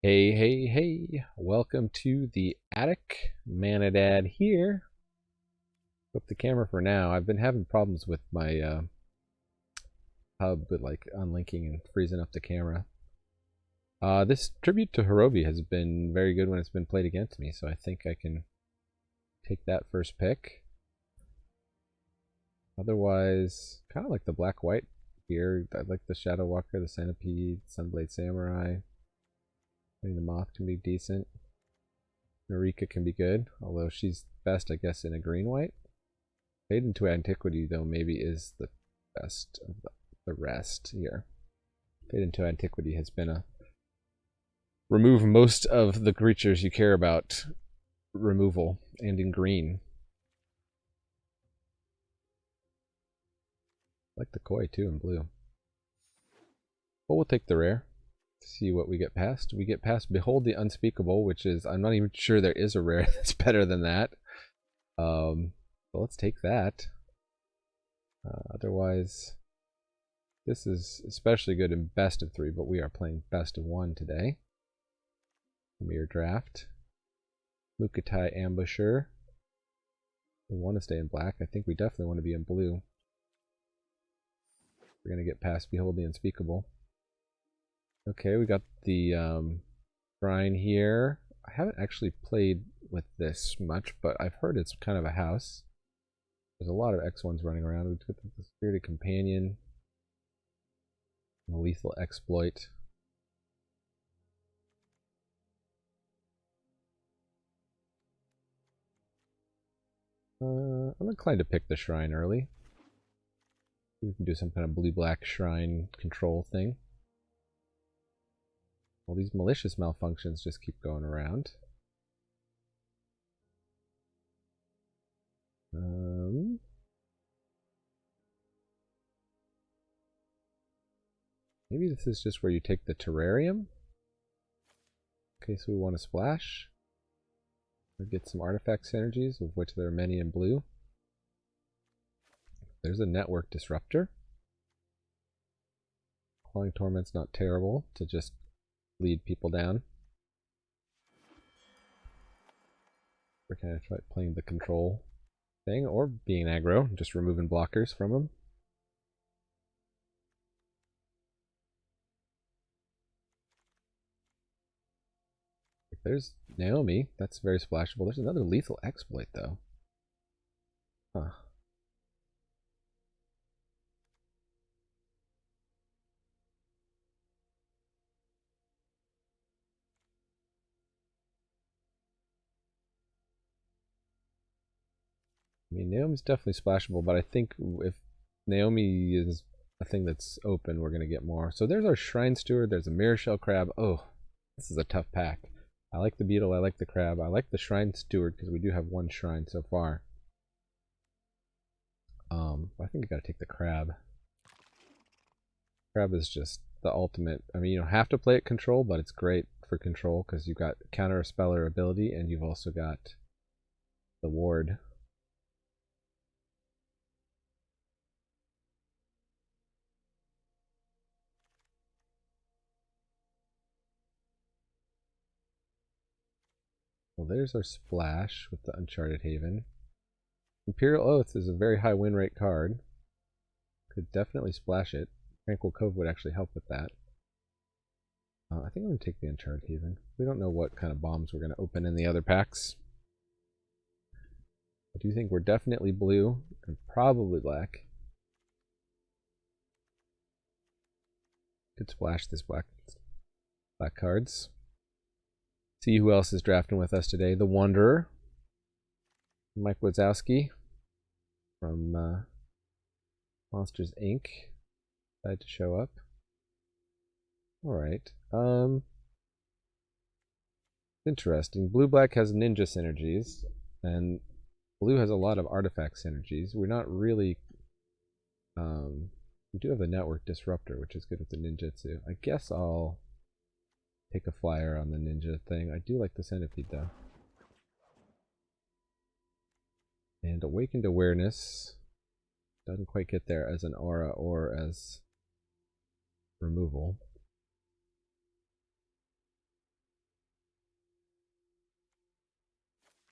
Hey, hey, hey. Welcome to the attic. Manadad here. Flip the camera for now. I've been having problems with my hub with like unlinking and freezing up the camera. This tribute to Hirobi has been very good when it's been played against me, so I think I can take that first pick. Otherwise, kind of like the black-white here. I like the Shadow Walker, the Centipede, Sunblade Samurai. I think the Moth can be decent. Narika can be good, although she's best, I guess, in a green-white. Fade into Antiquity, though, maybe is the best of the rest here. Fade into Antiquity has been a remove most of the creatures you care about removal, and in green. I like the Koi, too, in blue. But we'll take the rare. See what we get past. We get past Behold the Unspeakable, which is, I'm not even sure there is a rare that's better than that. But let's take that. Otherwise, this is especially good in best of 3, but we are playing best of 1 today. Premiere Draft. Mukatai Ambusher. We want to stay in black. I think we definitely want to be in blue. We're going to get past Behold the Unspeakable. Okay, we got the shrine here. I haven't actually played with this much, but I've heard it's kind of a house. There's a lot of X1s running around. We've got the Spirited Companion, the Lethal Exploit. I'm inclined to pick the shrine early. We can do some kind of blue-black shrine control thing. All these malicious malfunctions just keep going around. Maybe this is just where you take the terrarium. In case we want to splash. Or get some artifact synergies, of which there are many in blue. There's a network disruptor. Clawing Torment's not terrible to just lead people down. We're kind of playing the control thing, or being aggro, just removing blockers from them. There's Naomi. That's very splashable. There's another Lethal Exploit, though. Huh. I mean, Naomi's definitely splashable, but I think if Naomi is a thing that's open, we're going to get more. So there's our Shrine Steward. There's a Mirror Shell Crab. Oh, this is a tough pack. I like the Beetle. I like the Crab. I like the Shrine Steward because we do have one Shrine so far. I think I got to take the Crab. Crab is just the ultimate. I mean, you don't have to play it control, but it's great for control because you've got counter speller ability and you've also got the ward. Well, there's our splash with the Uncharted Haven. Imperial Oath is a very high win rate card. Could definitely splash it. Tranquil Cove would actually help with that. I think I'm going to take the Uncharted Haven. We don't know what kind of bombs we're going to open in the other packs. I do think we're definitely blue and probably black. Could splash this black cards. See who else is drafting with us today. The Wanderer. Mike Wazowski from Monsters Inc. Decided to show up. Alright. Interesting. Blue-black has ninja synergies, and blue has a lot of artifact synergies. We're not really... we do have a network disruptor, which is good with the ninjutsu. I guess I'll take a flyer on the ninja thing. I do like the centipede, though. And Awakened Awareness doesn't quite get there as an aura or as removal.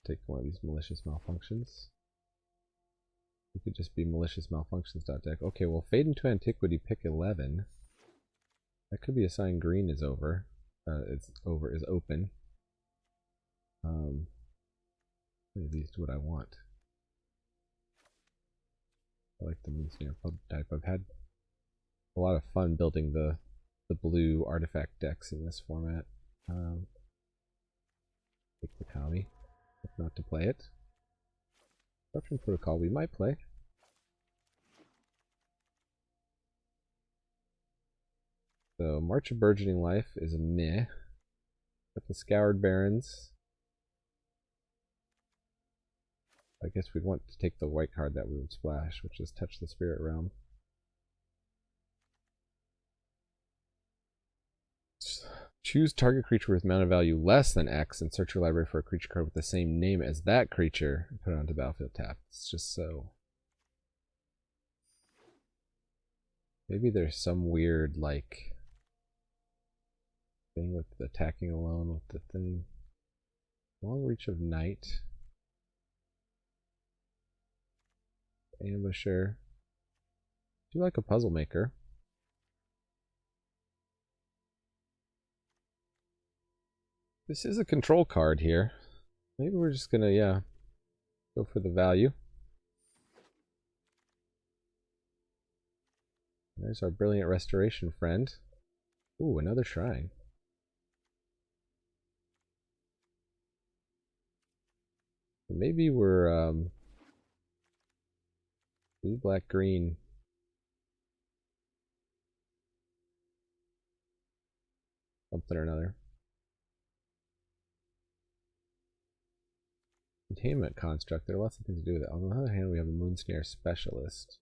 take one of these malicious malfunctions. It could just be malicious malfunctions.deck. Okay, well, Fade into Antiquity, pick 11. That could be a sign green is over. Is open. How many of these do what I want? I like the Moonsnare Pub type. I've had a lot of fun building the blue artifact decks in this format. Take the Kami, if not to play it. Corruption Protocol we might play. So March of Burgeoning Life is a meh. Got the Scoured Barrens. I guess we'd want to take the white card that we would splash, which is Touch the Spirit Realm. Choose target creature with mana value less than X and search your library for a creature card with the same name as that creature and put it onto battlefield tap. It's just so... Maybe there's some weird, like, thing with attacking alone with the thing. Long Reach of Night. Ambusher. Do like a Puzzle Maker. This is a control card here. Maybe we're just gonna, yeah, go for the value. There's our Brilliant Restoration friend. Ooh, another shrine. Maybe we're blue, black, green. Something or another. Containment Construct. There are lots of things to do with it. On the other hand, we have a Moonsnare Specialist.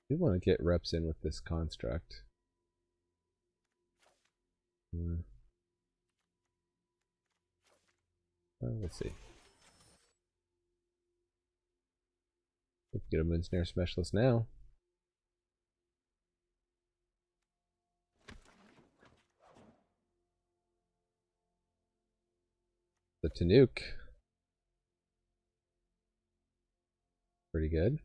We want to get reps in with this construct. Let's see. We can get a Moonsnare Specialist now. The Tanuk. Pretty good.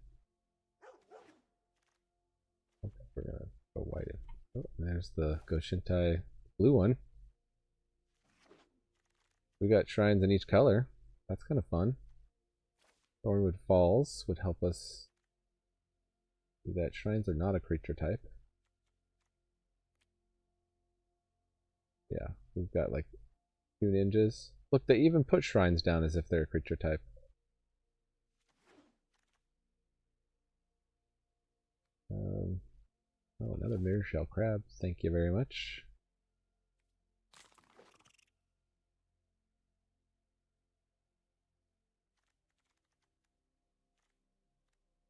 Okay, we're gonna go white. Oh, there's the Shintai blue one. We got shrines in each color. That's kind of fun. Thornwood Falls would help us do that. Shrines are not a creature type. Yeah, we've got like 2 ninjas. Look, they even put shrines down as if they're a creature type. Oh, another Mirror Shell Crab. Thank you very much.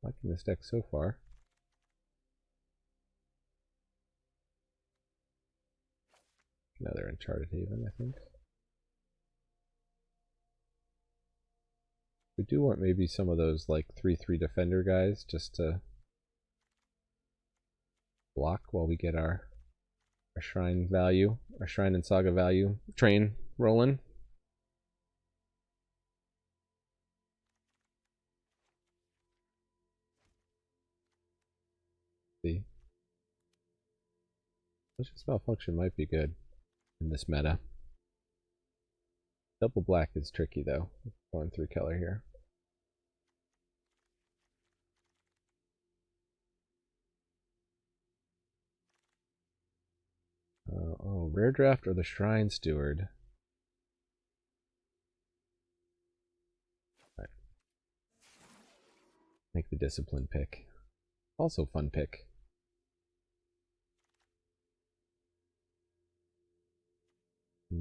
Liking this deck so far. Another Uncharted Haven, I think. We do want maybe some of those like 3/3 defender guys just to block while we get our shrine value, our shrine and saga value train rolling. See, Malicious Malfunction might be good in this meta. Double black is tricky though. Going 3 color here. Oh, Rare Draft or the Shrine Steward? Right. Make the Discipline pick. Also fun pick.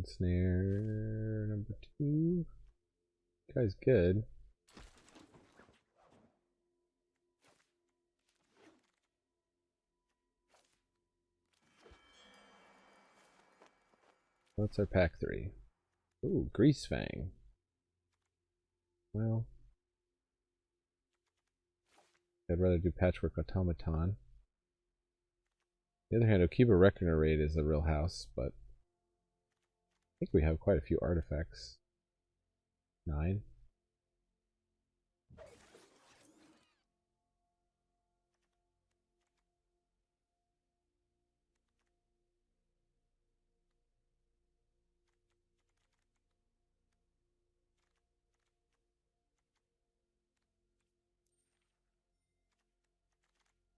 Snare number 2. Guy's good. What's our pack 3? Ooh, Grease Fang. Well, I'd rather do Patchwork Automaton. the other hand, Okiba Reckoner Raid is a real house, but I think we have quite a few artifacts. 9.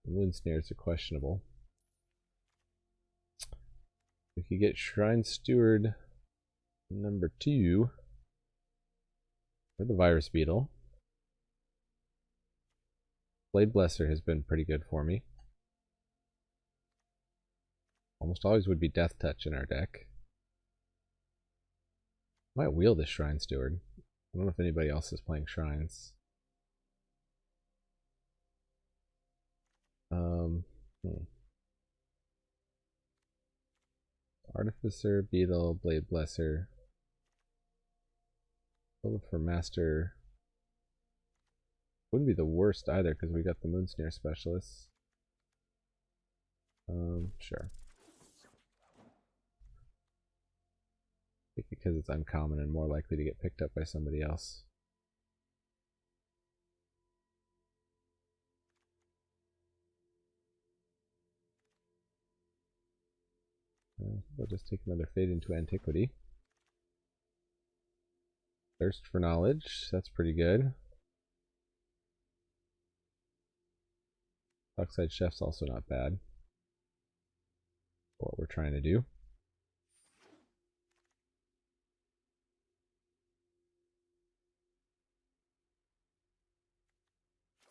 The moon snares are questionable. We could get Shrine Steward number 2 or the Virus Beetle. Blade Blesser has been pretty good for me. Almost always would be Death Touch in our deck. Might wheel this Shrine Steward. I don't know if anybody else is playing Shrines. Artificer, Beetle, Blade Blesser. Look for Master. Wouldn't be the worst either because we got the Moon Snare Specialists. Sure. I think because it's uncommon and more likely to get picked up by somebody else. We'll just take another Fade into Antiquity. Thirst for Knowledge, that's pretty good. Dockside Chef's also not bad for what we're trying to do.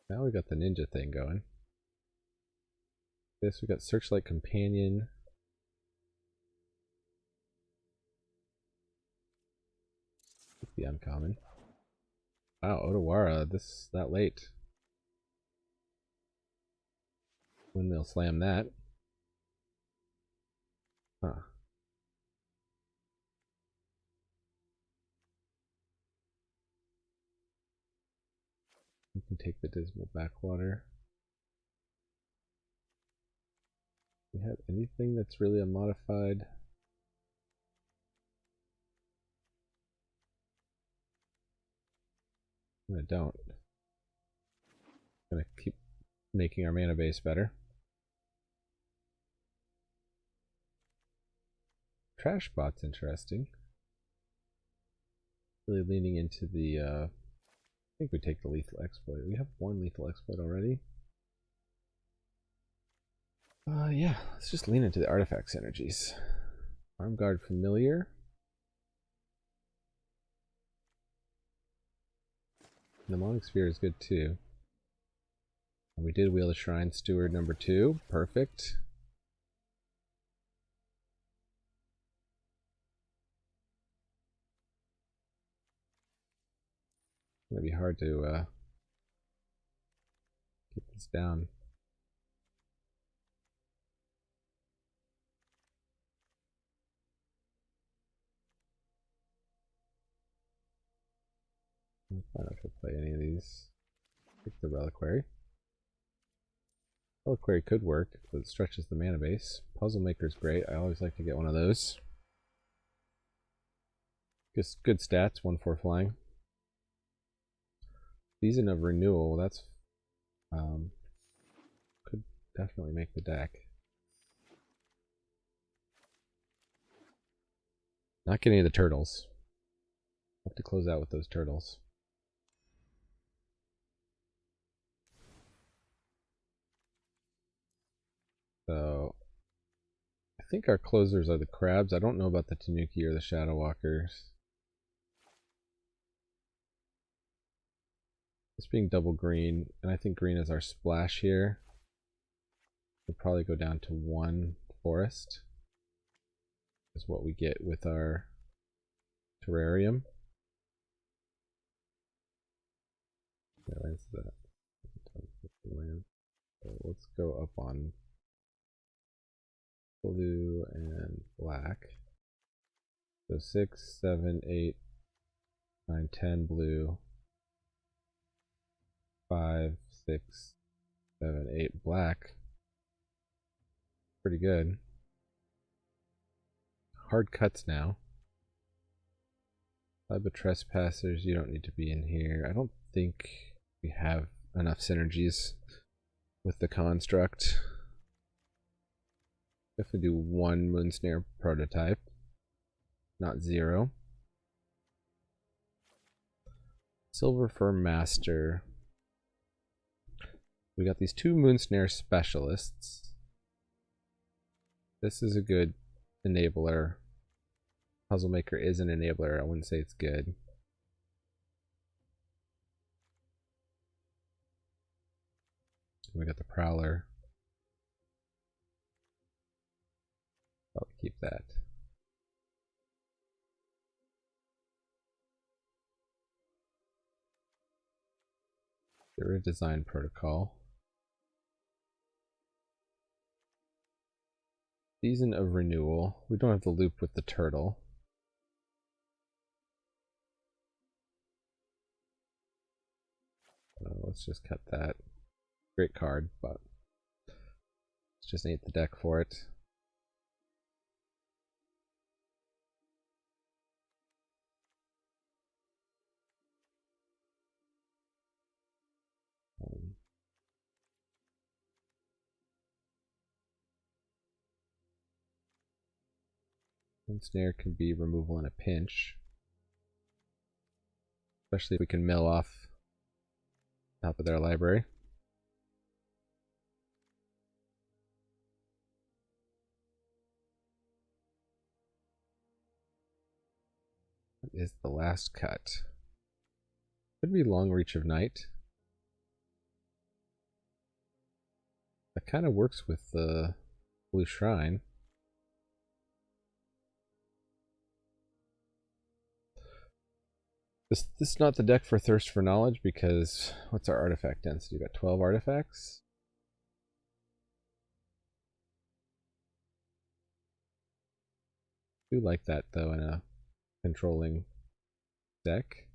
Now we got the ninja thing going. This, we got Searchlight Companion. The uncommon. Wow, Otawara, that late. Windmill Slam that. Huh. We can take the Dismal Backwater. Do we have anything that's really unmodified? I don't. I'm gonna keep making our mana base better. Trash Bot's interesting. Really leaning into the I think we take the Lethal Exploit. We have one Lethal Exploit already. Yeah, let's just lean into the artifact synergies. Arm Guard Familiar. Mnemonic Sphere is good too. And we did wheel the Shrine Steward number 2. Perfect. It's gonna be hard to keep this down. I'm not gonna play any of these. Pick the Reliquary. Reliquary could work, but it stretches the mana base. Puzzle Maker's great. I always like to get one of those. Just good stats, 1/4 flying. Season of Renewal, that's could definitely make the deck. Not getting any of the turtles. Have to close out with those turtles. So I think our closers are the crabs. I don't know about the Tanuki or the Shadow Walkers. This being double green, and I think green is our splash here. We'll probably go down to 1 forest. Is what we get with our terrarium. Where's that? So let's go up on blue and black. So 6, 7, 8, 9, 10 blue. 5, 6, 7, 8 black. Pretty good. Hard cuts now. Cyber trespassers, you don't need to be in here. I don't think we have enough synergies with the construct. Definitely do one Moonsnare prototype, not 0. Silver Fur Master. We got these 2 Moonsnare specialists. This is a good enabler. Puzzle Maker is an enabler. I wouldn't say it's good. We got the Prowler. I'll keep that. Get rid of Design Protocol. Season of Renewal. We don't have the loop with the turtle. Let's just cut that. Great card, but let's just ain't the deck for it. Snare can be removal in a pinch. Especially if we can mill off top of their library. What is the last cut? Could be Long Reach of Night. That kind of works with the Blue Shrine. This is not the deck for Thirst for Knowledge because what's our artifact density? We've got 12 artifacts. I do like that though in a controlling deck.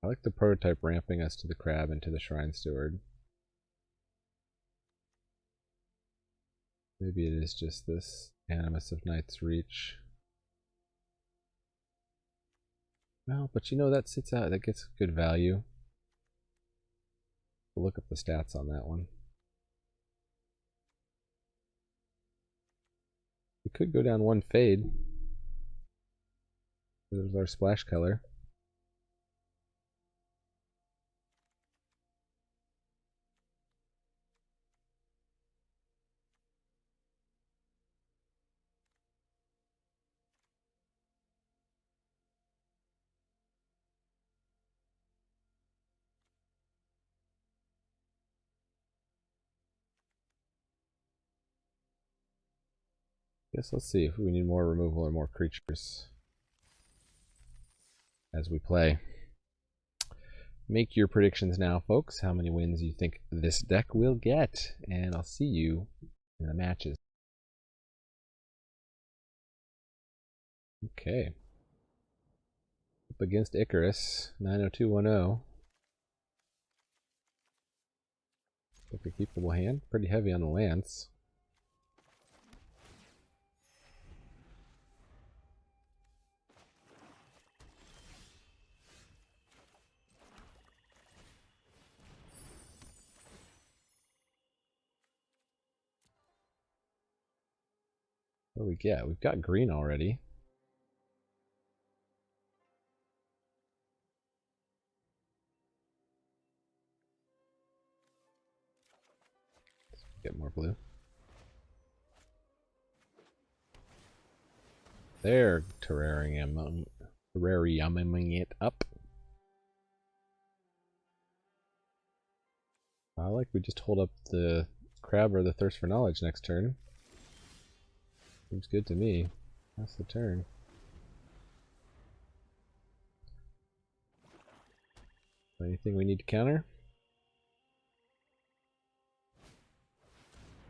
I like the prototype ramping us to the crab and to the Shrine Steward. Maybe it is just this Animus of Night's Reach. Well, but you know that sits out, that gets good value. We'll look up the stats on that one. We could go down 1 fade. There's our splash color. Guess let's see if we need more removal or more creatures as we play. Make your predictions now, folks. How many wins you think this deck will get? And I'll see you in the matches. Okay. Up against Icarus, 90210. Like a keepable hand. Pretty heavy on the lance. What do we get? We've got green already. Let's get more blue. They're terrariuming it up. I like we just hold up the crab or the Thirst for Knowledge next turn. Seems good to me. That's the turn. Anything we need to counter?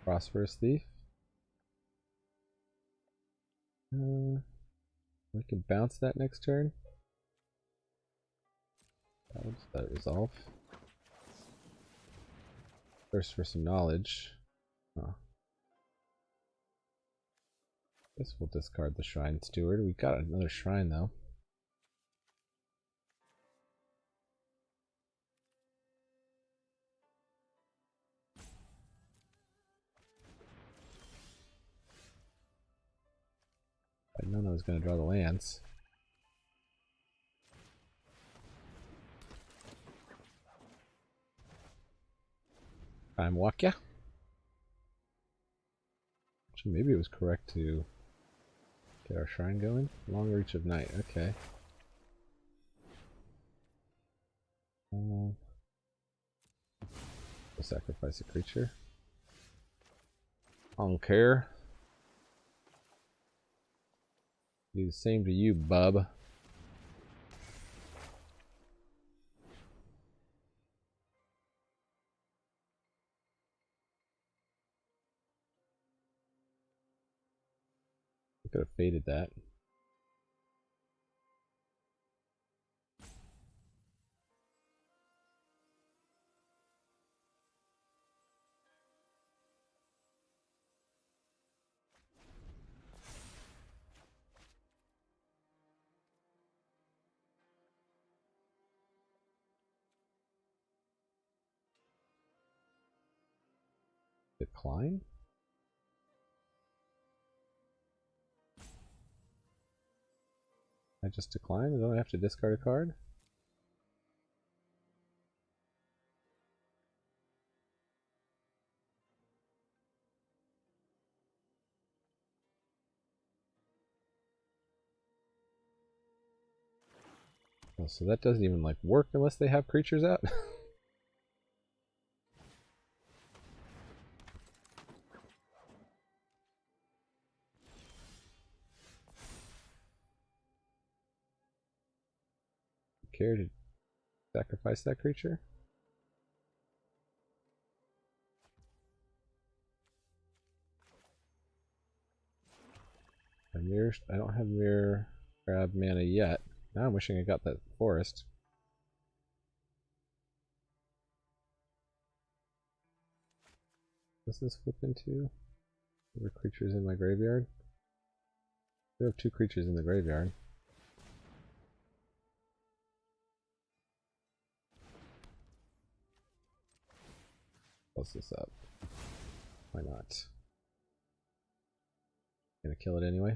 Prosperous Thief. We can bounce that next turn. How does that resolve? First for some knowledge. Huh. Guess we'll discard the Shrine Steward. We got another shrine though. I didn't know I was going to draw the lands. Time walk ya. Actually, maybe it was correct to get our shrine going. Long Reach of Night. Okay. We'll sacrifice a creature. I don't care. Do the same to you, bub. I could have faded that. Decline? I just decline? I don't have to discard a card? Oh, so that doesn't even like work unless they have creatures out? Care to sacrifice that creature? I don't have Mirror Crab mana yet. Now I'm wishing I got that forest. Does this flip into other creatures in my graveyard? There are 2 creatures in the graveyard. Close this up. Why not? Gonna kill it anyway.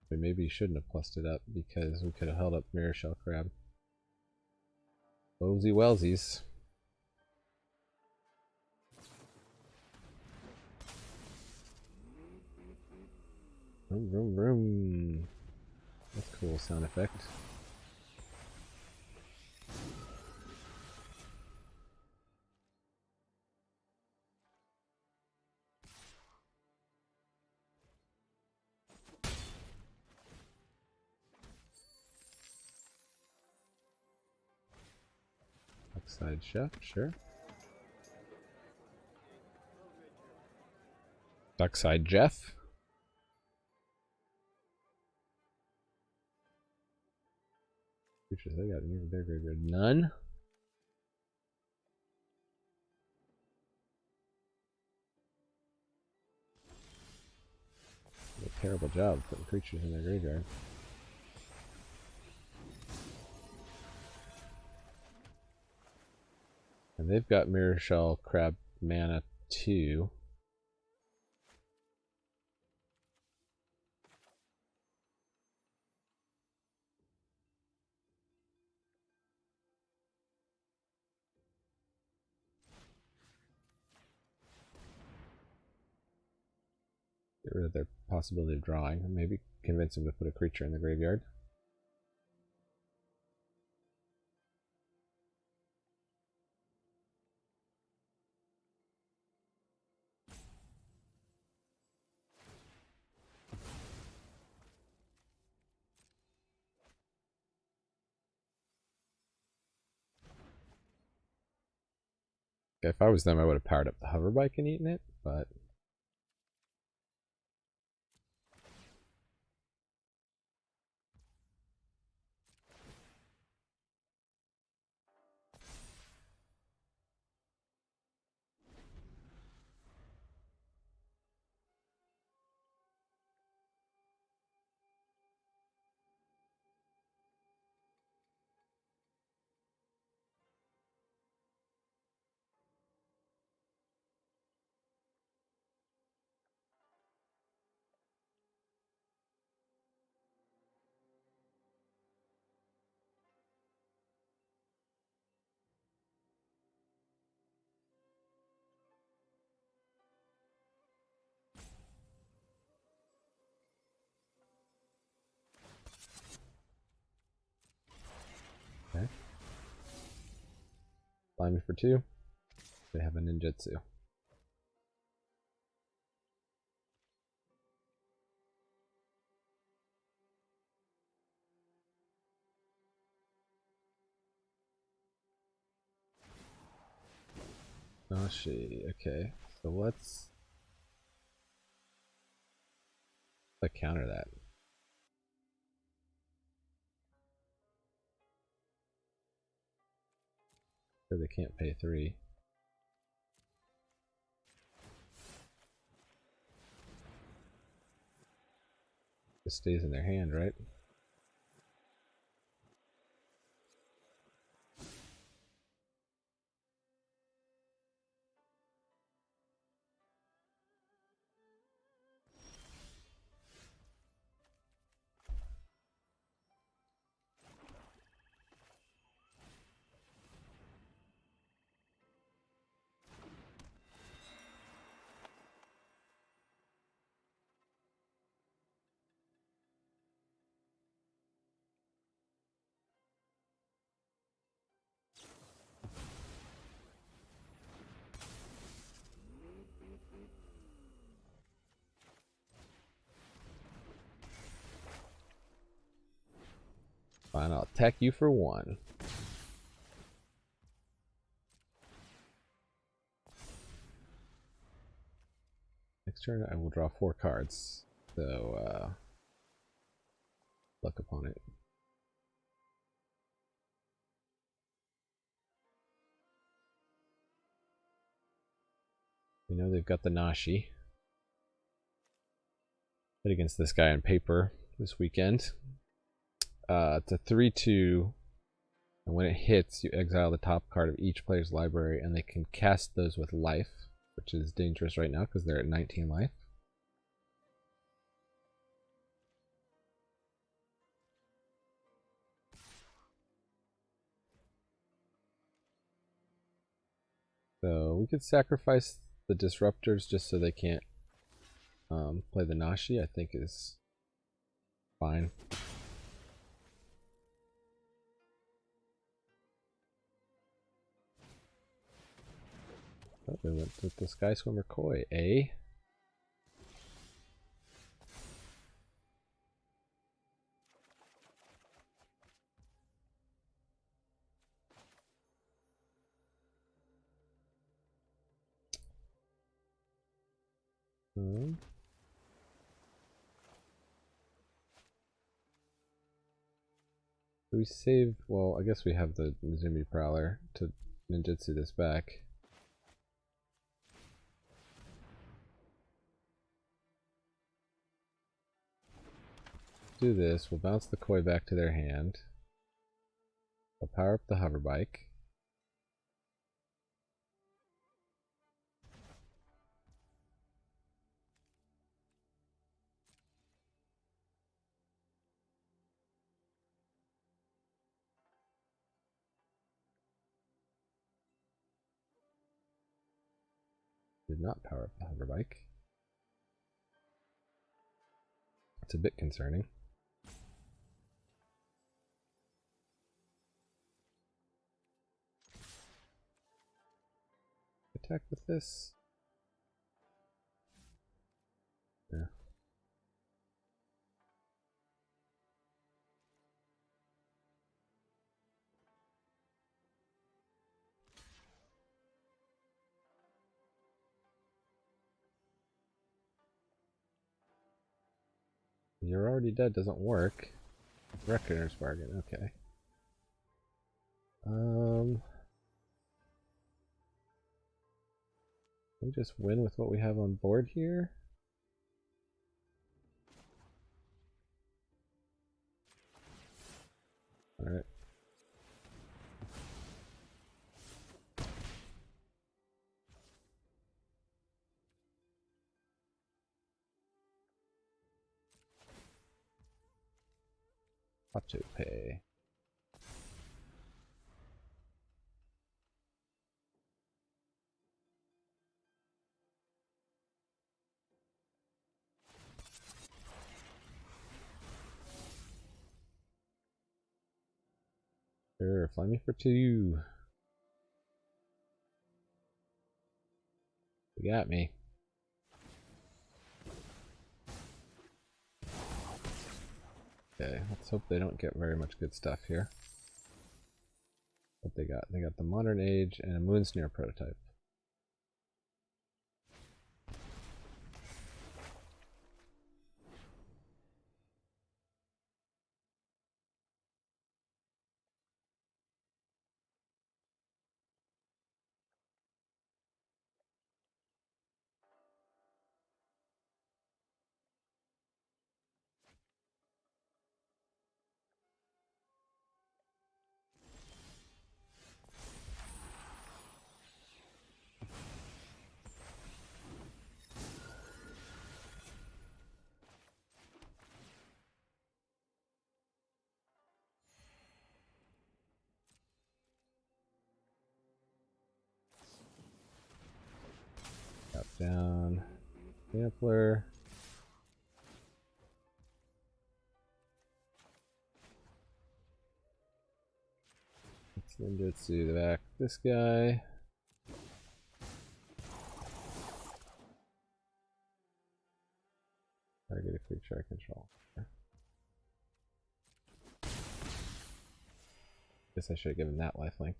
But maybe you shouldn't have plussed it up because we could have held up Mirror Shell Crab. Wowsy wellsies. Vroom vroom vroom. That's a cool sound effect. Darkside Chef, sure. Darkside Jeff. Creatures they got in their graveyard. None. A terrible job putting creatures in their graveyard. And they've got Mirror Shell Crab mana too. Get rid of their possibility of drawing. Maybe convince them to put a creature in the graveyard. If I was them, I would have powered up the hover bike and eaten it, but Fly me for 2. They have a ninjutsu. Nashi, okay. So let's counter that. So they can't pay 3. It stays in their hand, right? Fine, I'll attack you for 1. Next turn I will draw 4 cards. So, luck upon it. We know they've got the Nashi. Played against this guy on paper this weekend. It's a 3/2, and when it hits, you exile the top card of each player's library, and they can cast those with life, which is dangerous right now because they're at 19 life. So we could sacrifice the disruptors just so they can't play the Nashi, I think is fine. Oh, they went with the Sky Swimmer Koi, eh? Do we save? Well, I guess we have the Mizumi Prowler to ninjutsu this back. Do this. We'll bounce the Koi back to their hand. I'll power up the hover bike. Did not power up the hover bike. It's a bit concerning. Attack with this. Yeah. You're already dead doesn't work. Reckoner's bargain, okay. We just win with what we have on board here. Alright. Auto pay. Sure, fly me for 2. You got me. Okay, let's hope they don't get very much good stuff here. What they got? They got the Modern Age and a Moonsnare prototype. Drop down. Sampler. Let's ninjutsu the back. This guy. Target a creature I control. Guess I should have given that lifelink.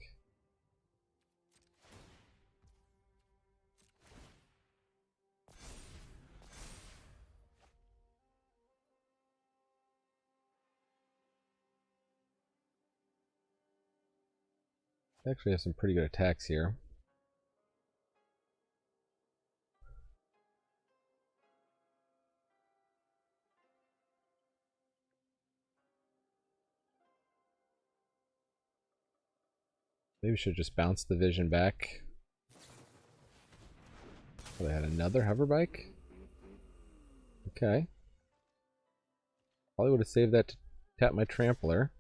They actually have some pretty good attacks here. Maybe we should just bounce the vision back. Oh, they had another hover bike? Okay. Probably would have saved that to tap my trampler.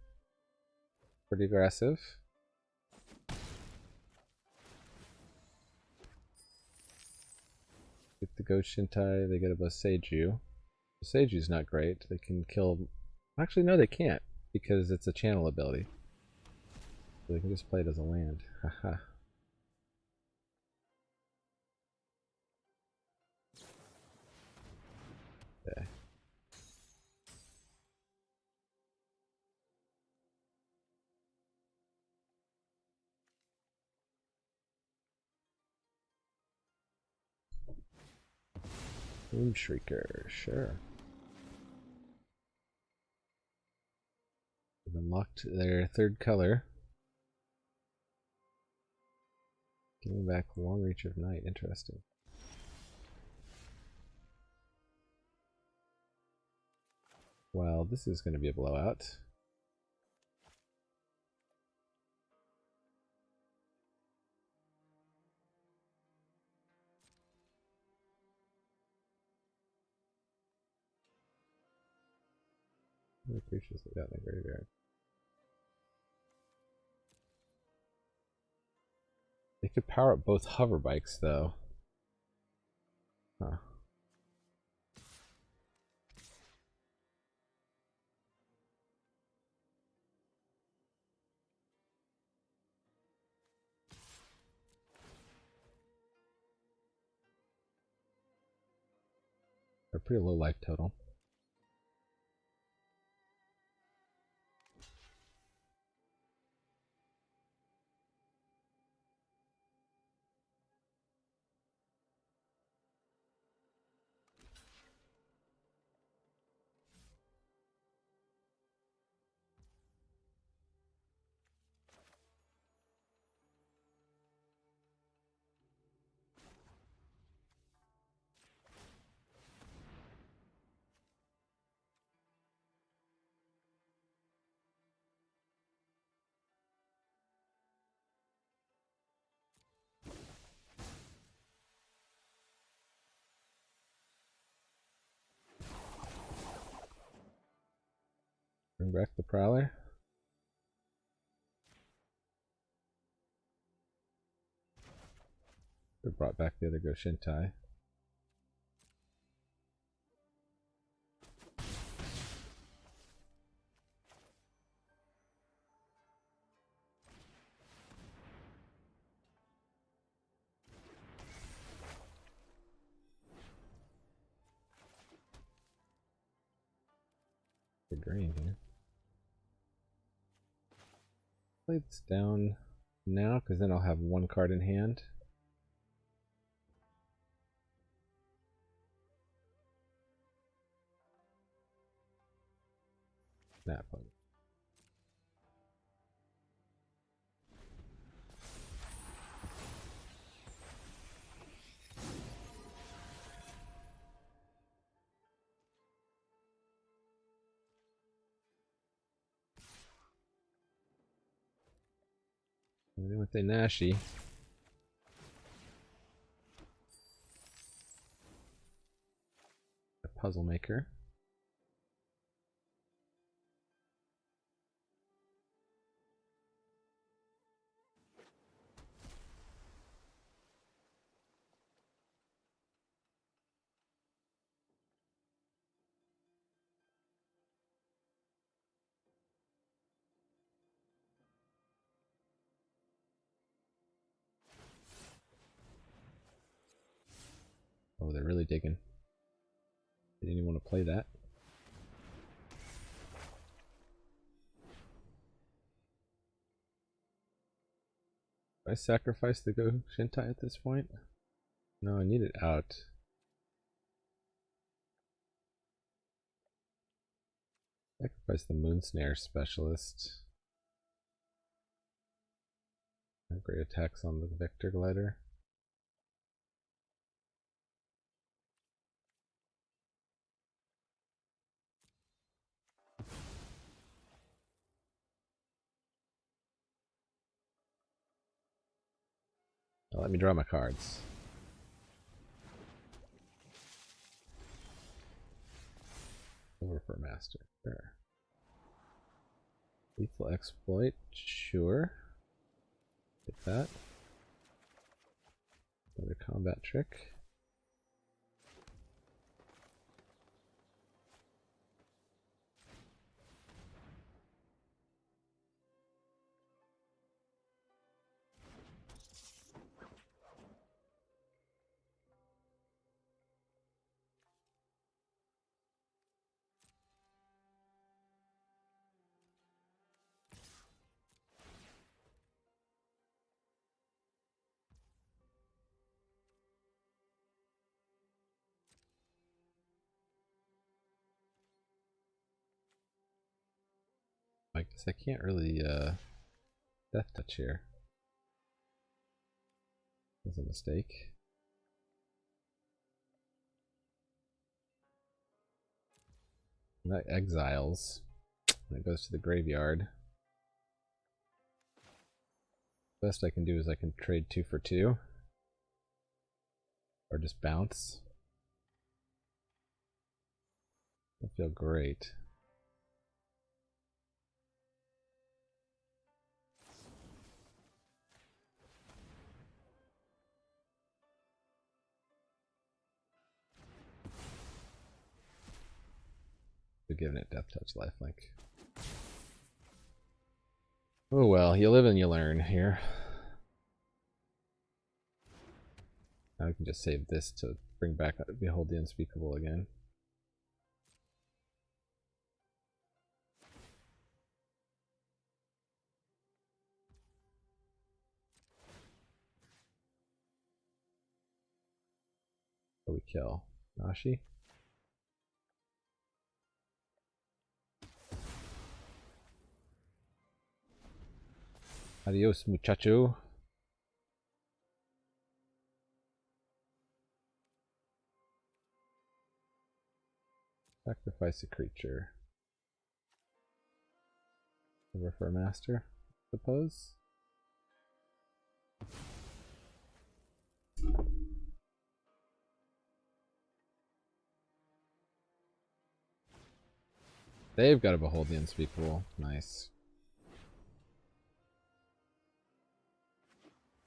Pretty aggressive. Get the Ghost Shintai, they get a Boseiju. Boseiju's not great. They can kill... Actually, no, they can't, because it's a channel ability. So they can just play it as a land. Haha. Okay. Moon Shrieker, sure. They've unlocked their third color. Giving back Long Reach of Night, interesting. Well, this is going to be a blowout. How many creatures they got in the graveyard? They could power up both hover bikes, though. Huh. They're pretty low life total. Bring back the Prowler. We brought back the other Ghost Shintai. green here. Play this down now, because then I'll have one card in hand. That one. And then with the Nashi. A puzzle maker. Oh, they're really digging. They didn't even want to play that. Do I sacrifice the Go Shintai at this point? No, I need it out. Sacrifice the Moonsnare Specialist. Great attacks on the Vector Glider. Now let me draw my cards. Over for Master. Sure. Lethal Exploit. Sure. Get that. Another combat trick. I guess I can't really death touch here. That was a mistake. And that exiles. And it goes to the graveyard. Best I can do is I can trade 2 for 2. Or just bounce. I feel great. They're giving it Death Touch lifelink. Oh well, you live and you learn here. Now I can just save this to bring back Behold the Unspeakable again. So we kill Nashi. Adios, muchacho. Sacrifice a creature. Over for a master, I suppose. They've got to behold the unspeakable. Nice.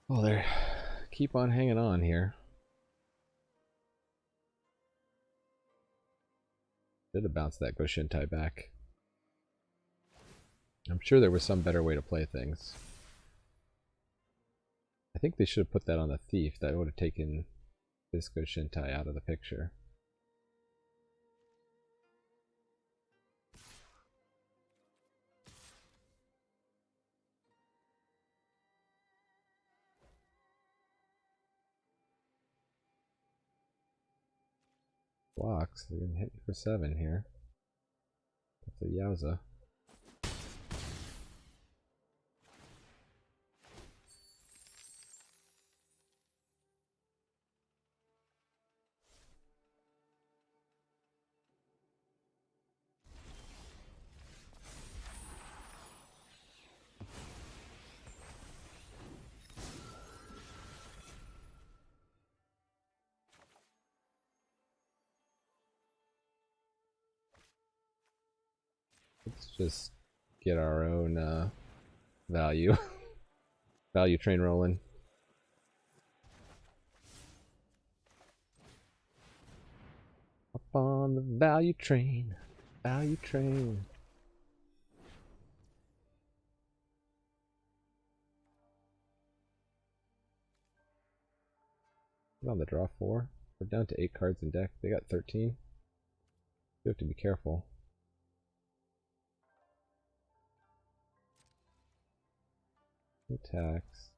Well, they keep on hanging on here. Should have bounced that Go Shintai back. I'm sure there was some better way to play things. I think they should have put that on the thief. That would have taken this Go Shintai out of the picture. blocks. They're gonna hit me for 7 here. That's a yowza. Let's just get our own value value train rolling. Up on the value train, value train. We're on the draw 4. We're down to 8 cards in deck. They got 13. You have to be careful. Attacks.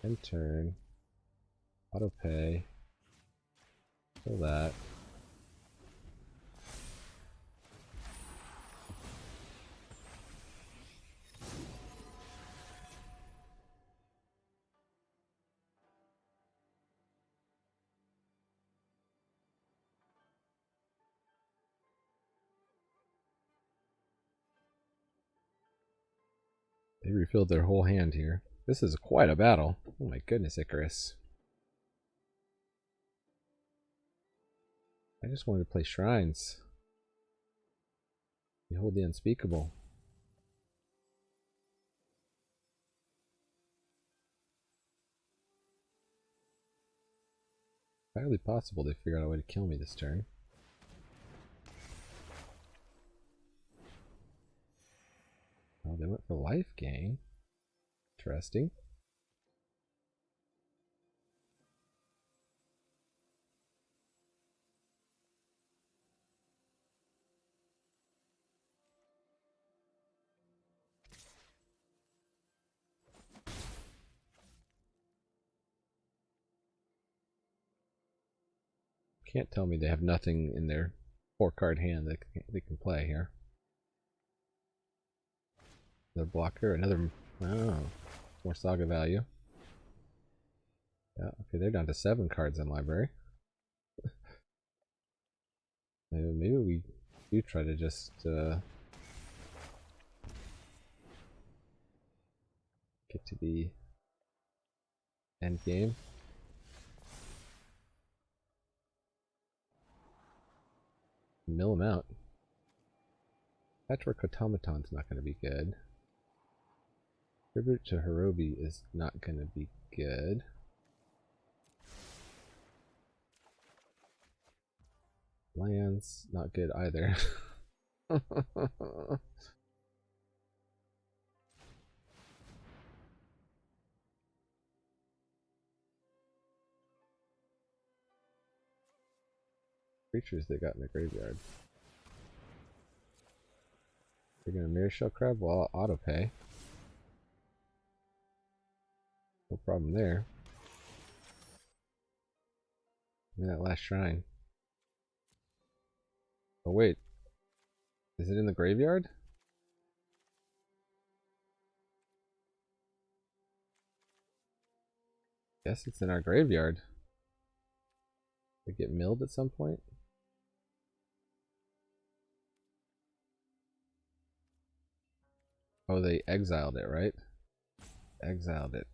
End turn. Auto pay. Kill that. They refilled their whole hand here. This is quite a battle. Oh my goodness, Icarus. I just wanted to play Shrines. Behold the unspeakable. Highly possible they figured out a way to kill me this turn. Oh, they went for life gain. Interesting. Can't tell me they have nothing in their 4-card hand that they can play here. Another blocker, another... Oh, more saga value. Yeah, okay, they're down to 7 cards in library. Maybe we do try to just get to the end game. Mill them out. Patchwork Automaton's not going to be good. Tribute to Hirobi is not going to be good. Lands, not good either. Creatures they got in the graveyard. They're gonna Mirror Shell Crab while I'll auto pay. No problem there. Give me that last shrine. Oh wait. Is it in the graveyard? Guess it's in our graveyard. They get milled at some point? Oh, they exiled it, right? Exiled it.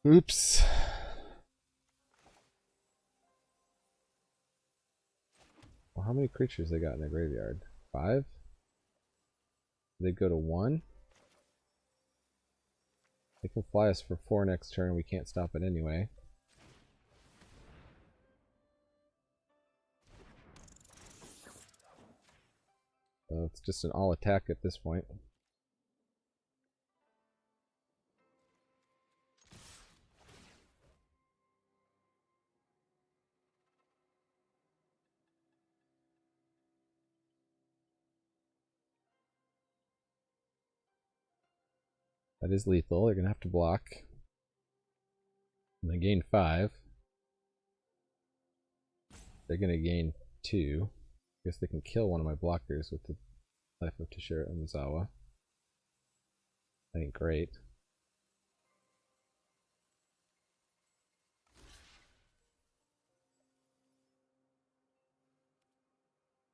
Oops. Well, how many creatures they got in the graveyard? 5? They go to 1? They can fly us for 4 next turn. We can't stop it anyway. So it's just an all attack at this point. That is lethal. They're going to have to block. And they gain 5. They're gonna gain 2. I guess they can kill one of my blockers with the Life of Toshiro Umezawa. That ain't great.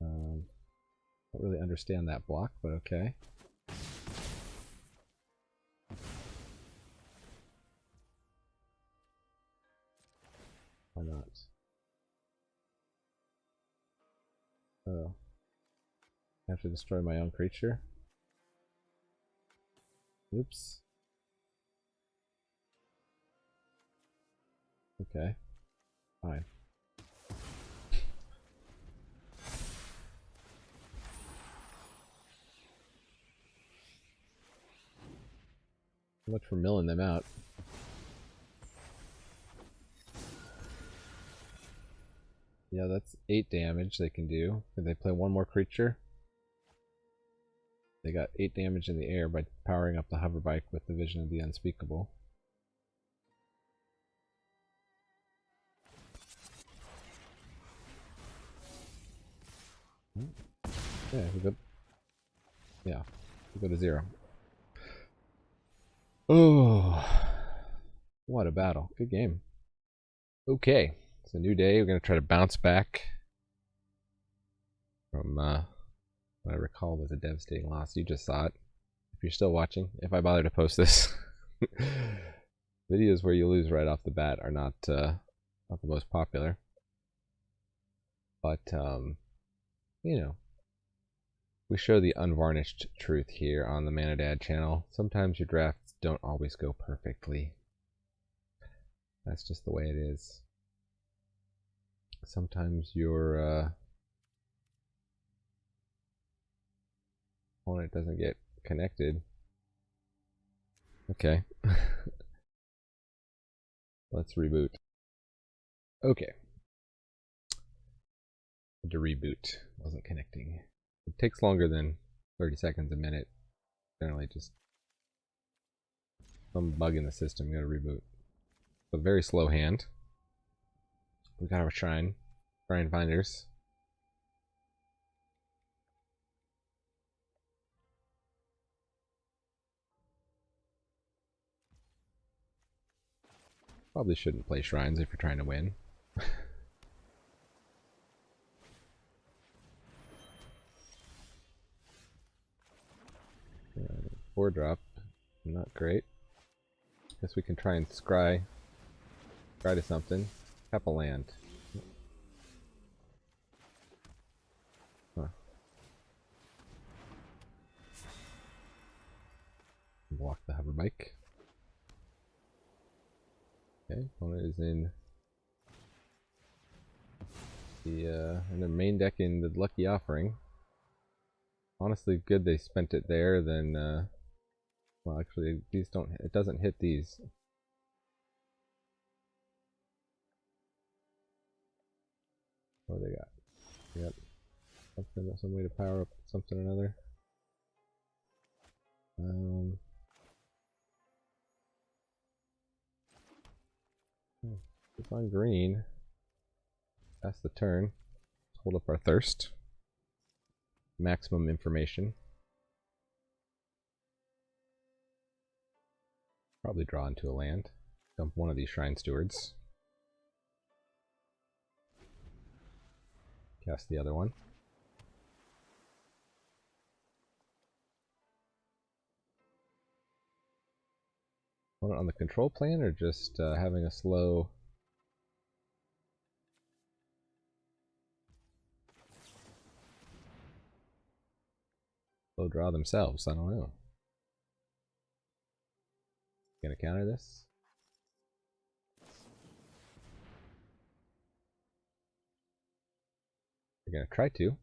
Don't really understand that block, but okay. Why not? Oh. I have to destroy my own creature? Oops. Okay. Fine. So much for milling them out. Yeah, that's 8 damage they can do. Can they play one more creature? They got 8 damage in the air by powering up the hover bike with the Vision of the Unspeakable. Yeah, we go. Yeah, we go to 0. Oh, what a battle! Good game. Okay, it's a new day. We're gonna try to bounce back from what I recall was a devastating loss. You just saw it. If you're still watching, if I bother to post this, videos where you lose right off the bat are not the most popular. But you know, we show the unvarnished truth here on the Mana Dad channel. Sometimes your drafts don't always go perfectly. That's just the way it is. Sometimes your opponent doesn't get connected. Okay. Let's reboot. Okay. To reboot. Wasn't connecting. It takes longer than 30 seconds a minute. Generally just some bug in the system. Gotta reboot. A very slow hand. We got our shrine finders. Probably shouldn't play shrines if you're trying to win. 4-drop, not great. Guess we can try and scry to something. Tap a land. Huh. Block the hover bike. Okay, opponent is in their main deck in the Lucky Offering. Honestly, good they spent it there. Then, well, actually, these don't. It doesn't hit these. What do they got? They got something, some way to power up something or another. It's on green. That's the turn. Let's hold up our thirst. Maximum information. Probably draw into a land. Dump one of these Shrine Stewards. Cast the other one. On the control plan, or just having a slow... slow draw themselves? I don't know. Gonna counter this? They're gonna try to.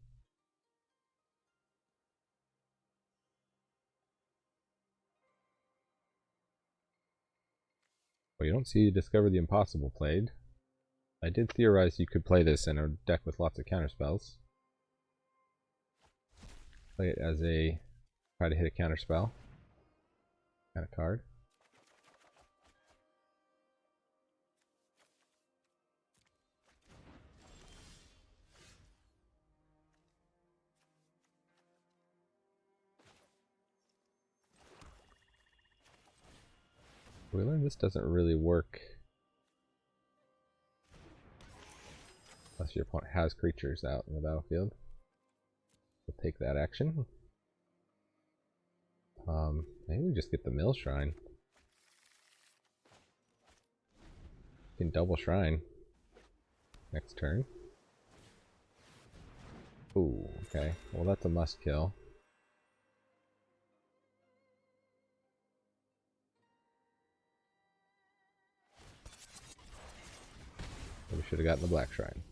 Well, you don't see Discover the Impossible played. I did theorize you could play this in a deck with lots of counterspells. Play it as a try to hit a counterspell kind of card. We learned this doesn't really work unless your opponent has creatures out in the battlefield. We'll take that action. Maybe we just get the mill shrine. We can double shrine next turn. Ooh, okay. Well, that's a must kill. We should have gotten the black shrine.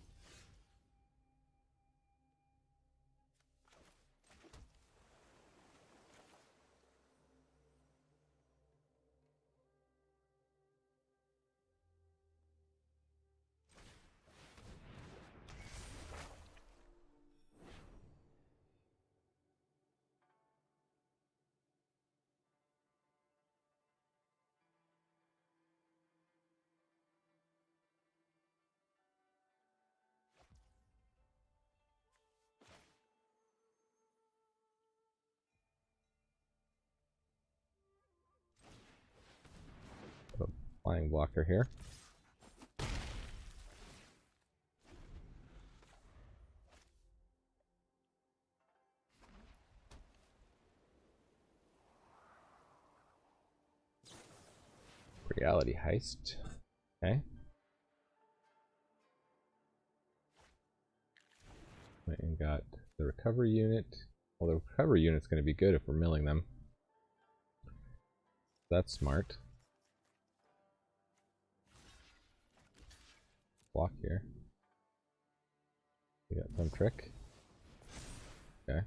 Put a flying blocker here. Reality heist. Okay. And got the recovery unit. Well, the recovery unit's going to be good if we're milling them. That's smart. Block here. We got some trick. Okay.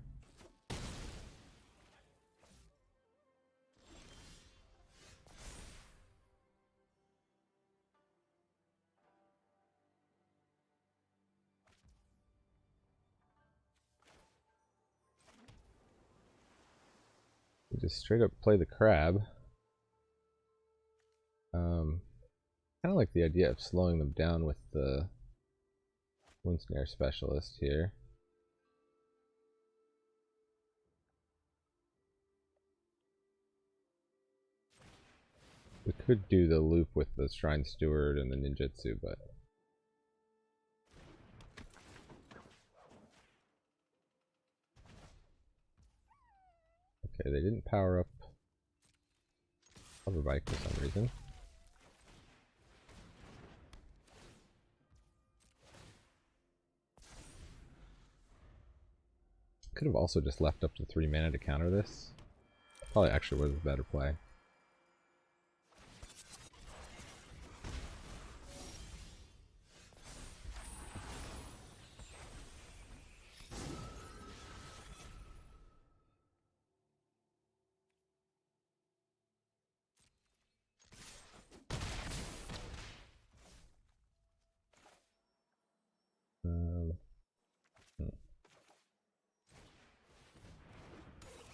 We just straight up play the crab. Kind of like the idea of slowing them down with the Wind Snare Specialist here. We could do the loop with the Shrine Steward and the Ninjutsu, but okay, they didn't power up Hover Bike for some reason. Could have also just left up to 3 mana to counter this. Probably actually was a better play.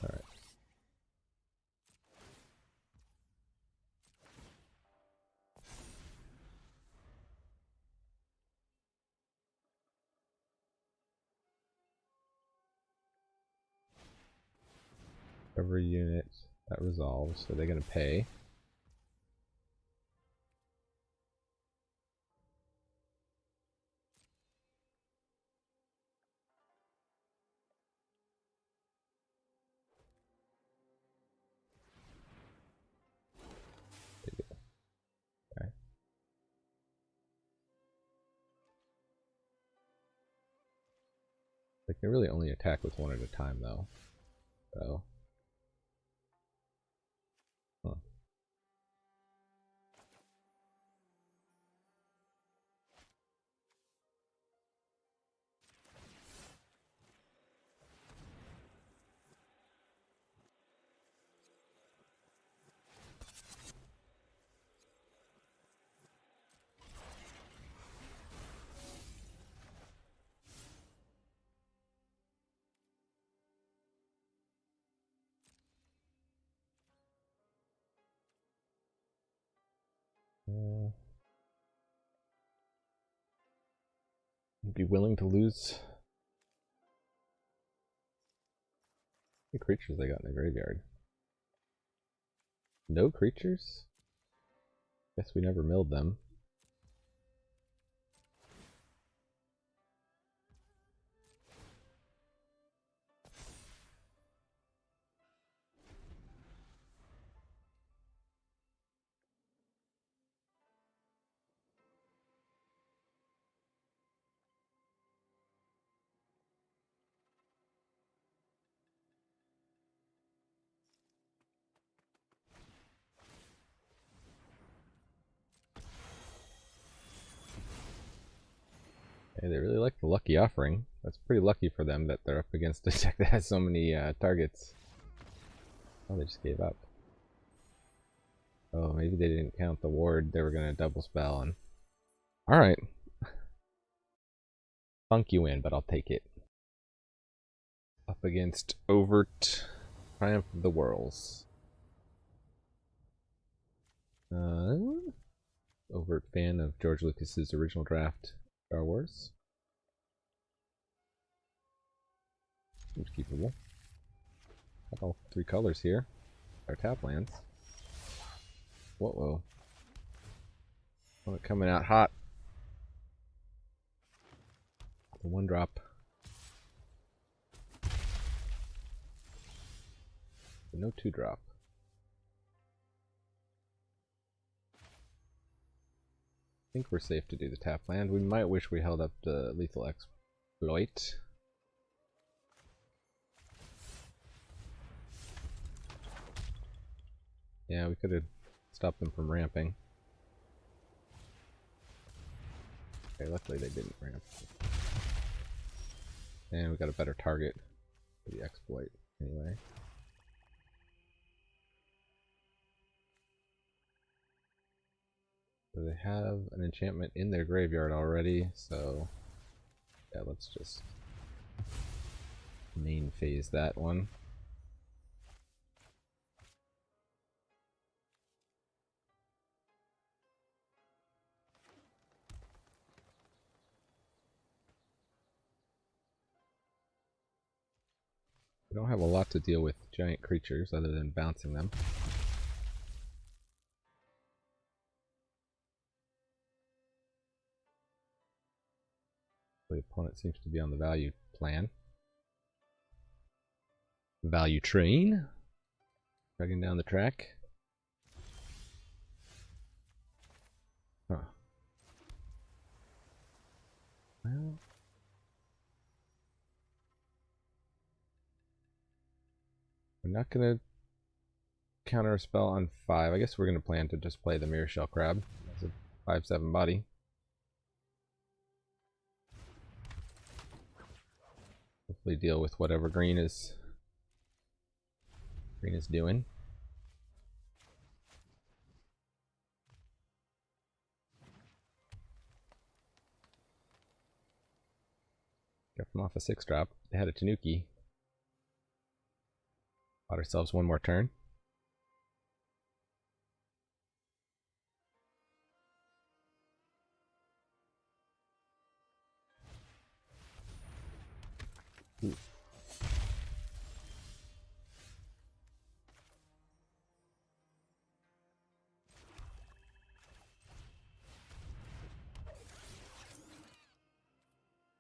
Alright. Every unit that resolves, so they're going to pay. Okay. They can really only attack with one at a time, though. So. Huh. Be willing to lose. The creatures they got in the graveyard. No creatures? Guess we never milled them. Hey, they really like the lucky offering. That's pretty lucky for them that they're up against a deck that has so many targets. Oh, they just gave up. Oh, maybe they didn't count the ward they were going to double spell on. Alright. Funky win, but I'll take it. Up against Overt Triumph of the Worlds. Overt fan of George Lucas's original draft Star Wars. Seems keepable. Got all three colors here. Our tap lands. Whoa. Oh, coming out hot. The one drop. No two drop. I think we're safe to do the tap land. We might wish we held up the lethal exploit. Yeah, we could have stopped them from ramping. Okay, luckily they didn't ramp. And we got a better target for the exploit anyway. So they have an enchantment in their graveyard already, so yeah, let's just main phase that one. We don't have a lot to deal with giant creatures other than bouncing them. The opponent seems to be on the value plan. Value train. Dragging down the track. Huh. Well, we're not going to counter a spell on 5. I guess we're going to plan to just play the Mirror Shell Crab as a 5/7 body. Hopefully deal with whatever green is doing. Got them off a 6-drop. They had a Tanuki. Bought ourselves one more turn. Ooh.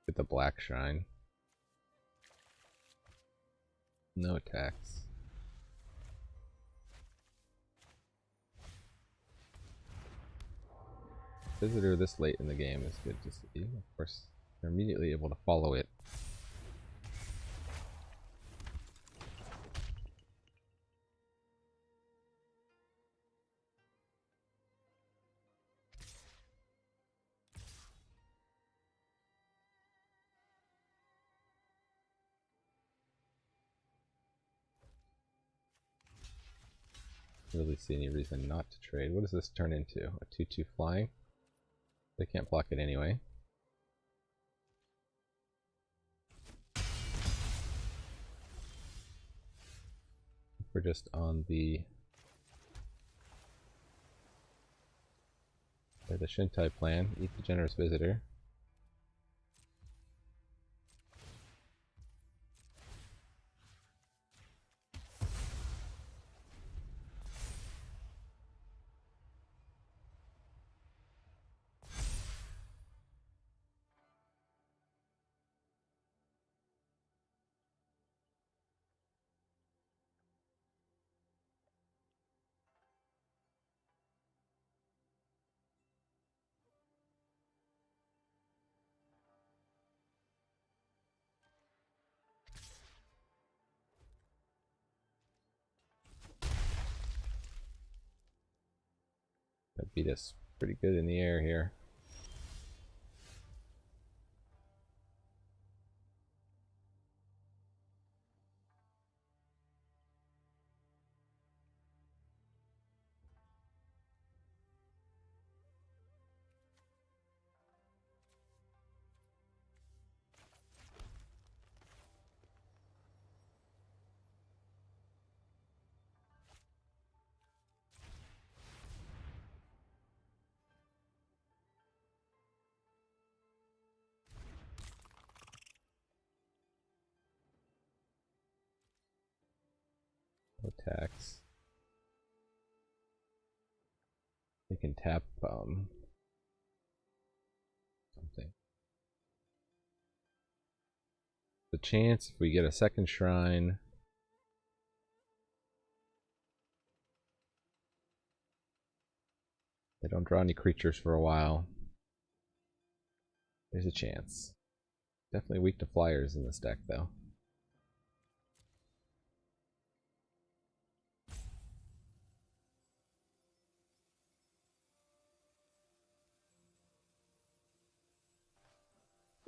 Get the black shrine. No attacks. Visitor this late in the game is good to see. Of course, they're immediately able to follow it. Really see any reason not to trade. What does this turn into? A 2/2 flying? They can't block it anyway. We're just on the Shintai plan. Eat the generous visitor. beat us pretty good in the air here. Attacks. They can tap something. The chance if we get a second shrine. They don't draw any creatures for a while. There's a chance. Definitely weak to flyers in this deck though.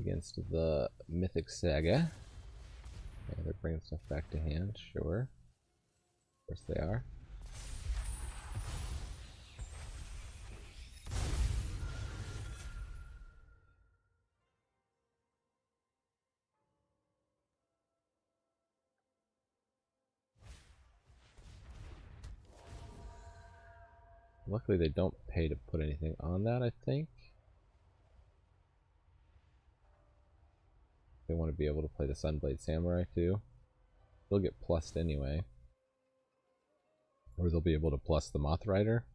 Against the Mythic Saga. Okay, they're bringing stuff back to hand, sure. Of course they are. Luckily they don't pay to put anything on that, I think. They want to be able to play the Sunblade Samurai too. They'll get plussed anyway. Or they'll be able to plus the Moth Rider.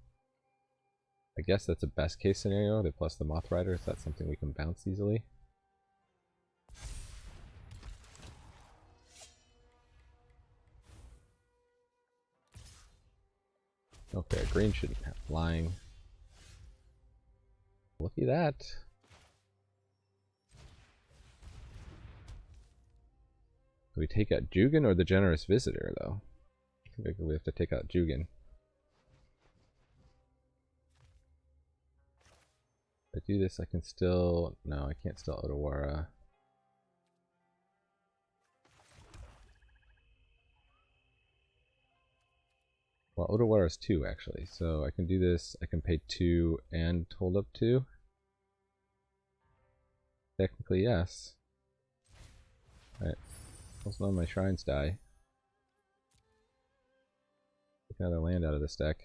I guess that's a best case scenario. They plus the Moth Rider. Is that something we can bounce easily? Okay, green shouldn't have flying. Look at that. Do we take out Jugan or the Generous Visitor, though? I think we have to take out Jugan. If I do this, I can still... No, I can't still Otawara. Well, Otawara is 2, actually. So I can do this. I can pay 2 and hold up 2. Technically, yes. Alright. Also, none of my shrines die. Take another land out of this deck.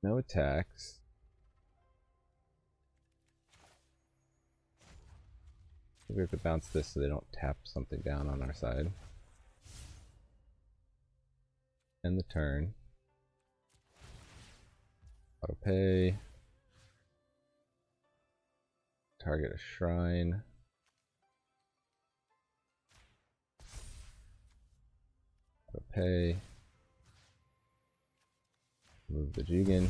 No attacks. We have to bounce this so they don't tap something down on our side. End the turn. Auto pay. Target a shrine. Auto pay. Move the Jugan.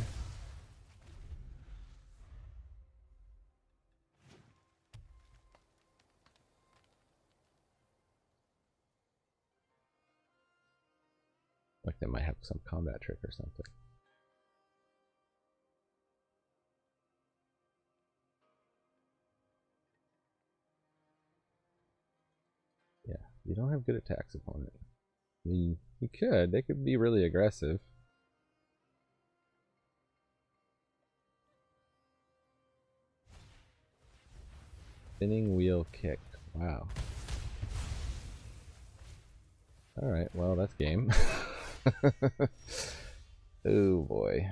Like they might have some combat trick or something. Yeah, you don't have good attacks, opponent. I mean, you could. They could be really aggressive. Spinning wheel kick. Wow. Alright, well, that's game. Oh boy.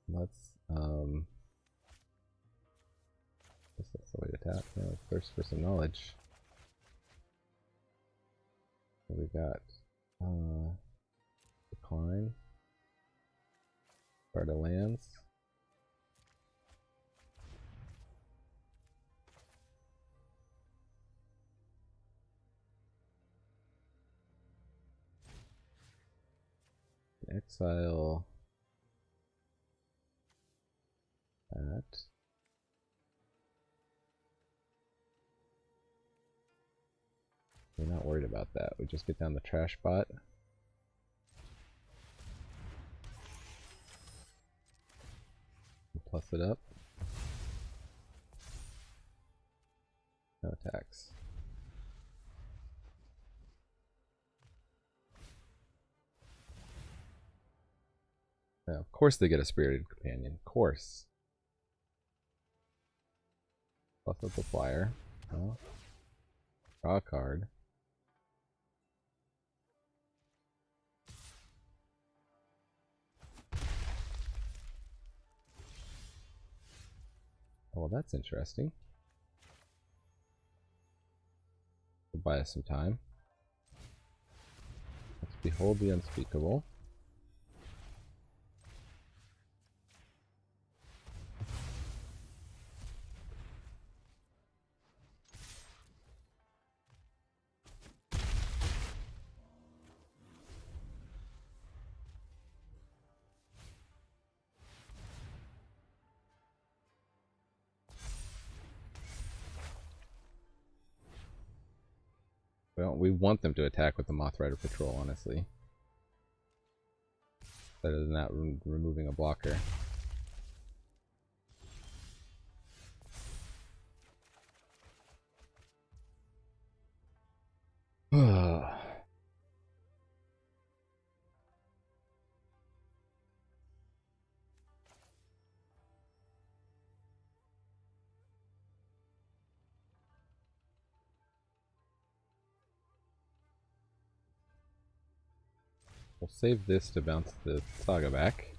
Let's, guess that's the way to tap. Yeah, thirst for some knowledge. What we got? Decline. Card of lands. Exile that. We're not worried about that. We just get down the trash bot. Plus it up. No attacks. Now, of course they get a Spirited Companion. Of course. Plus up the flyer. Oh. Draw a card. Oh, well, that's interesting. We'll buy us some time. Let's behold the unspeakable. Well, we want them to attack with the Moth Rider Patrol, honestly. Better than that, removing a blocker. We'll save this to bounce the Saga back.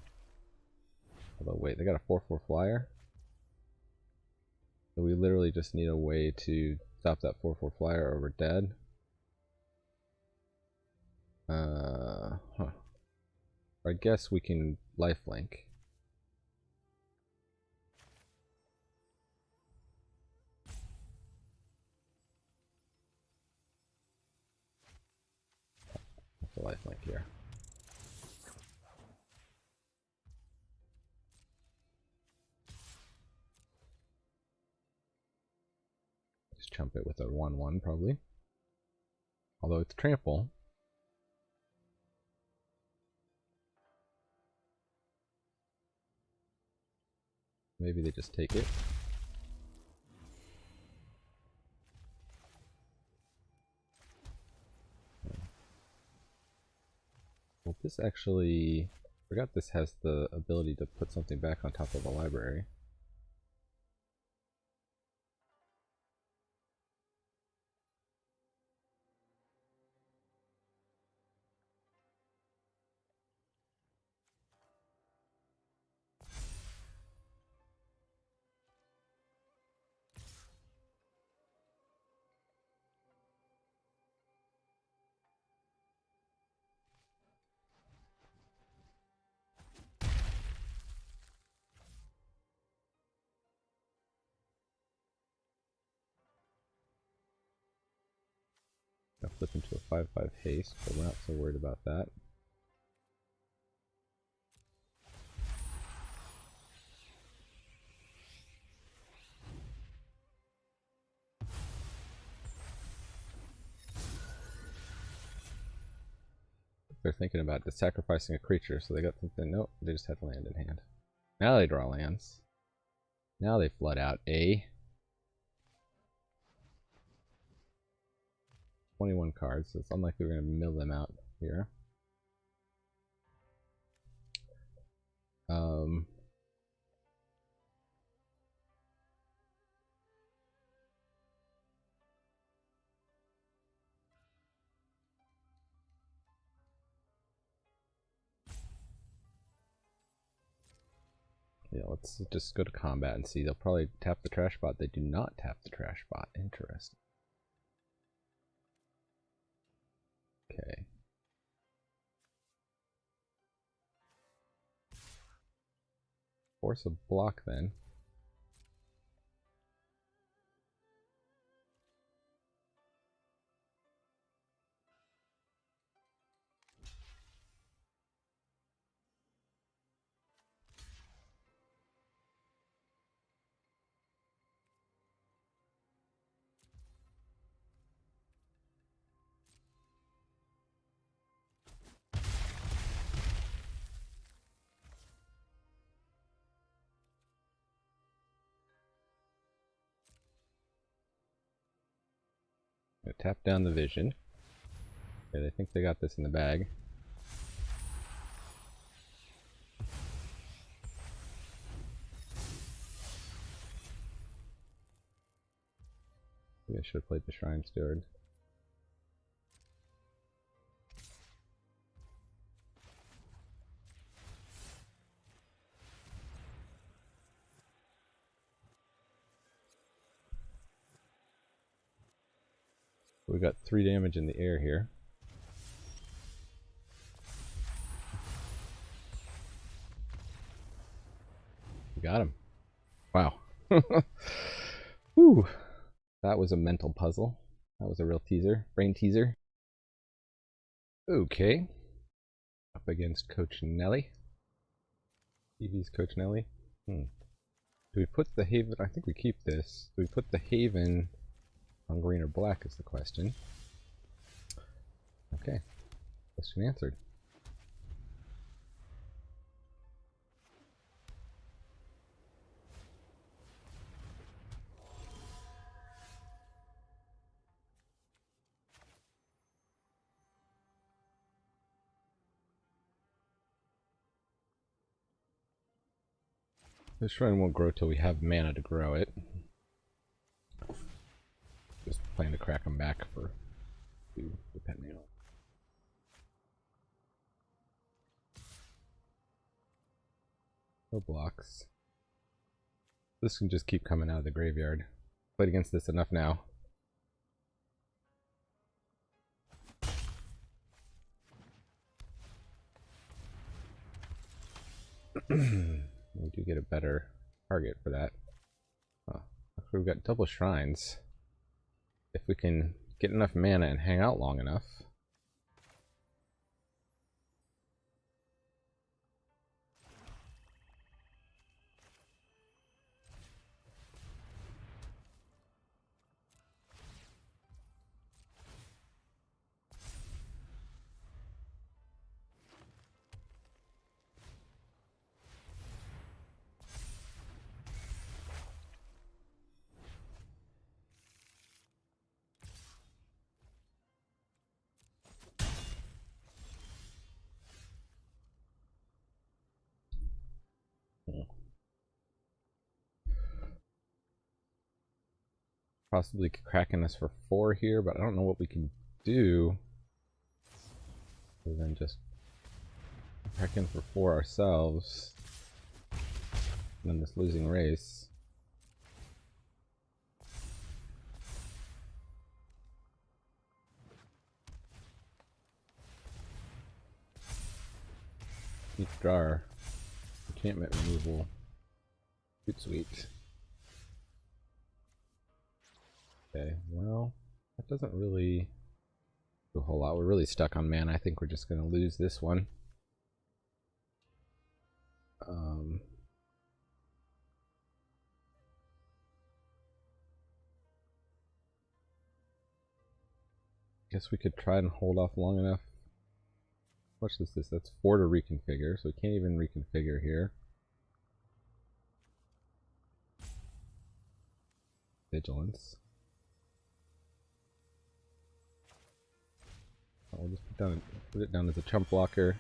Although, wait, they got a 4/4 flyer. So we literally just need a way to stop that 4/4 flyer or we're dead. I guess we can lifelink. That's a lifelink here. Just chump it with a 1/1 probably. Although it's trample. Maybe they just take it. Well, this actually... I forgot this has the ability to put something back on top of a library. I'll flip into a 5/5 haste, but we're not so worried about that. They're thinking about sacrificing a creature, so they got something. Nope, they just have land in hand. Now they draw lands. Now they flood out a 21 cards, so it's unlikely we're going to mill them out here. Yeah, let's just go to combat and see. They'll probably tap the trash bot. They do not tap the trash bot. Interesting. Okay. Force a block then. Gonna tap down the vision. Okay, they think they got this in the bag. Maybe I should have played the Shrine Steward. We got 3 damage in the air here. We got him. Wow. Whew. That was a mental puzzle. That was a real teaser. Brain teaser. Okay. Up against Coach Nelly. TV's Coach Nelly. Do we put the Haven? I think we keep this. Do we put the Haven on green or black is the question. Okay. Question answered. This shrine won't grow till we have mana to grow it. Just plan to crack them back for 2, depending on. No blocks. This can just keep coming out of the graveyard. Played against this enough now. We do get a better target for that. Oh, we've got double shrines. If we can get enough mana and hang out long enough. Possibly cracking us for 4 here, but I don't know what we can do other than just crack in for 4 ourselves in this losing race. Each drawer, enchantment removal, sweet. Okay, well, that doesn't really do a whole lot. We're really stuck on mana. I think we're just going to lose this one. Guess we could try and hold off long enough. How much is this? That's 4 to reconfigure, so we can't even reconfigure here. Vigilance. We'll just put it down as a chump blocker.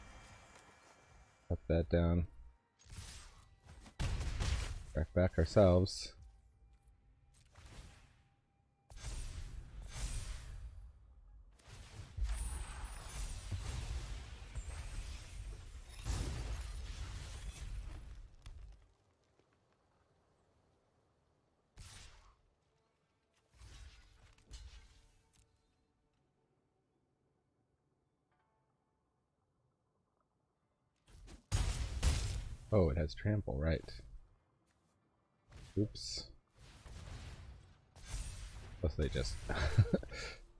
Cut that down. Crack back ourselves. Oh, it has trample, right. Oops. Plus they just...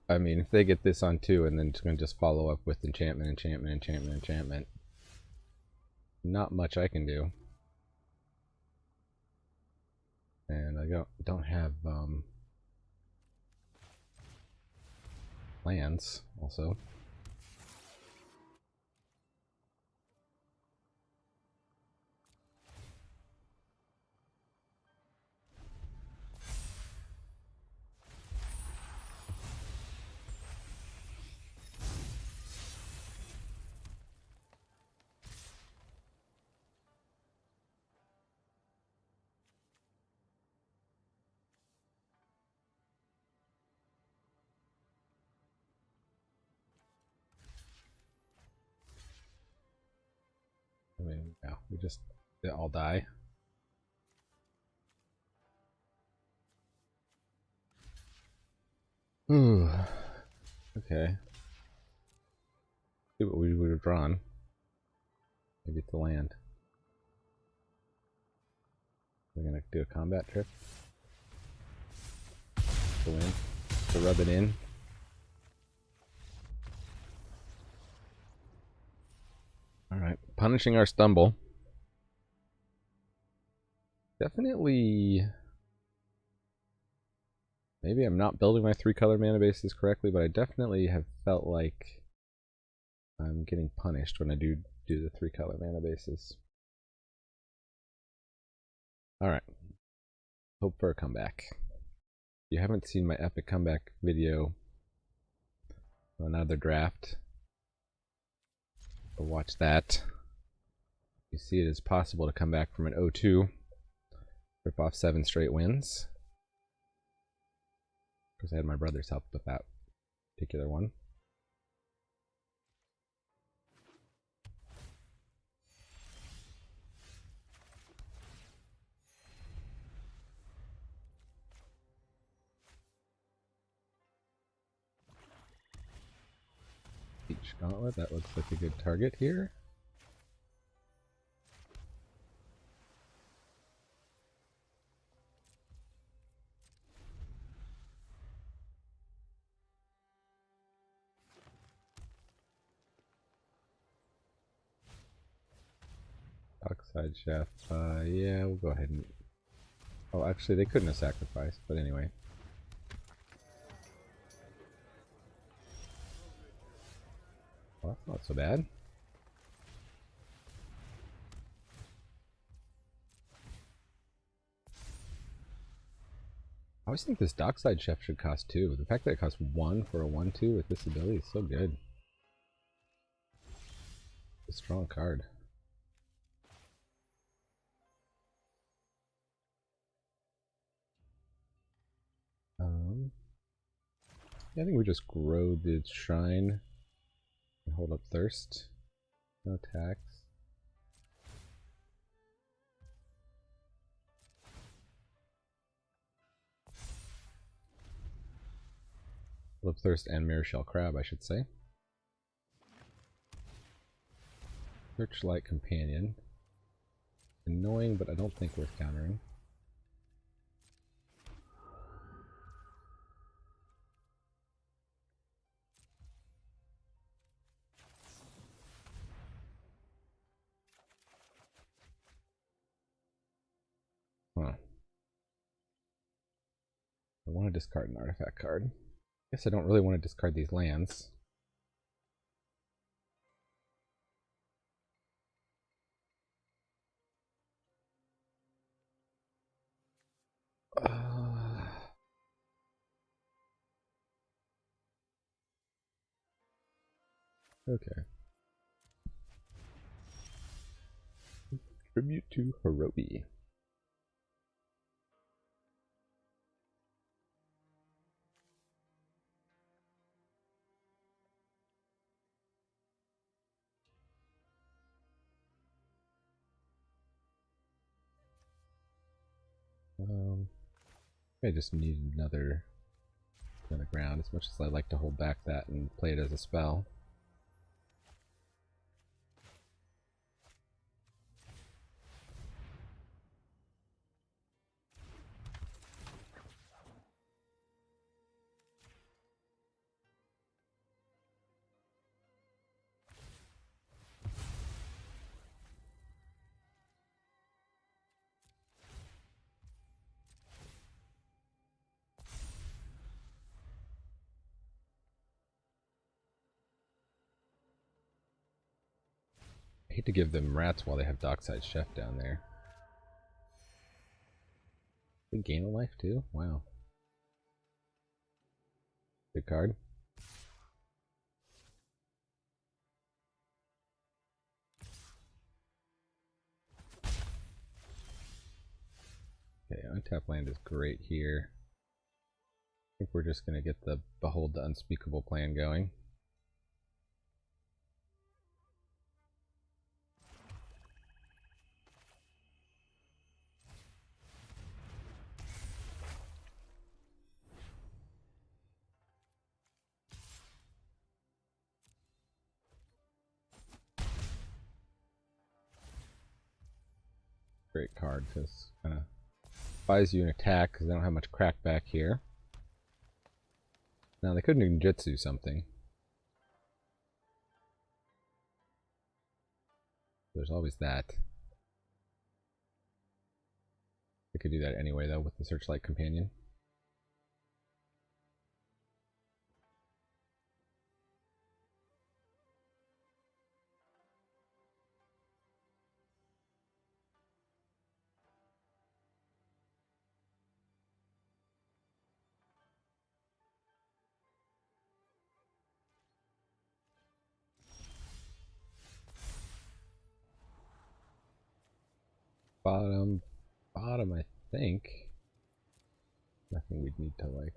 I mean, if they get this on 2 and then it's going to just follow up with enchantment, enchantment, enchantment, enchantment. Not much I can do. And I don't have lands, also. they all die. Ooh. Okay. See what we would have drawn. Maybe it's the land. We're gonna do a combat trip. To win. To rub it in. Alright. Punishing our stumble. Definitely. Maybe I'm not building my 3-color mana bases correctly, but I definitely have felt like I'm getting punished when I do the 3-color mana bases. Alright. Hope for a comeback. If you haven't seen my epic comeback video on another draft, go watch that. You see it is possible to come back from an 0-2, rip off 7 straight wins. Because I had my brother's help with that particular one. Beach Gauntlet, that looks like a good target here. Dockside Chef, yeah, we'll go ahead and... Oh, actually, they couldn't have sacrificed, but anyway. Well, that's not so bad. I always think this Dockside Chef should cost 2. The fact that it costs 1 for a 1-2 with this ability is so good. It's a strong card. Yeah, I think we just grow the shrine and hold up thirst. No tax. Hold up thirst and Mirror Shell Crab, I should say. Searchlight Companion. Annoying, but I don't think worth countering. Huh. I want to discard an artifact card. Guess I don't really want to discard these lands. Okay. Tribute to Hirobi. I just need another on the ground, as much as I like to hold back that and play it as a spell. I hate to give them rats while they have Dockside Chef down there. They gain a life too? Wow. Good card. Okay, untap land is great here. I think we're just going to get the Behold the Unspeakable plan going. great card because kind of buys you an attack because they don't have much crackback here. Now they could ninjutsu something. There's always that. They could do that anyway though with the Searchlight Companion. Bottom, I think. Nothing we'd need to like.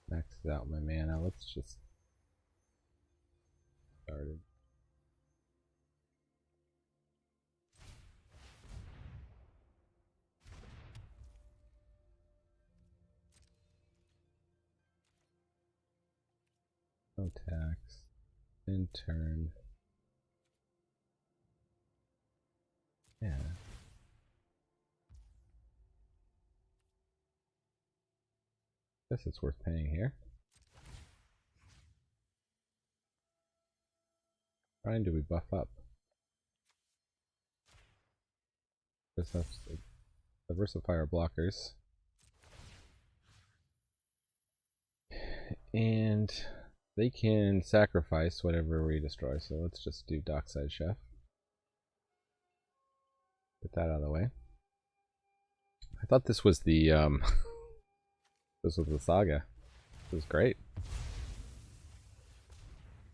Maxes out my mana. Let's just start it. No tax. In turn. Yeah. Guess it's worth paying here. Ryan, do we buff up? Just have to diversify our blockers. And they can sacrifice whatever we destroy, so let's just do Dockside Chef. Get that out of the way. I thought this was the this was the saga. It was great.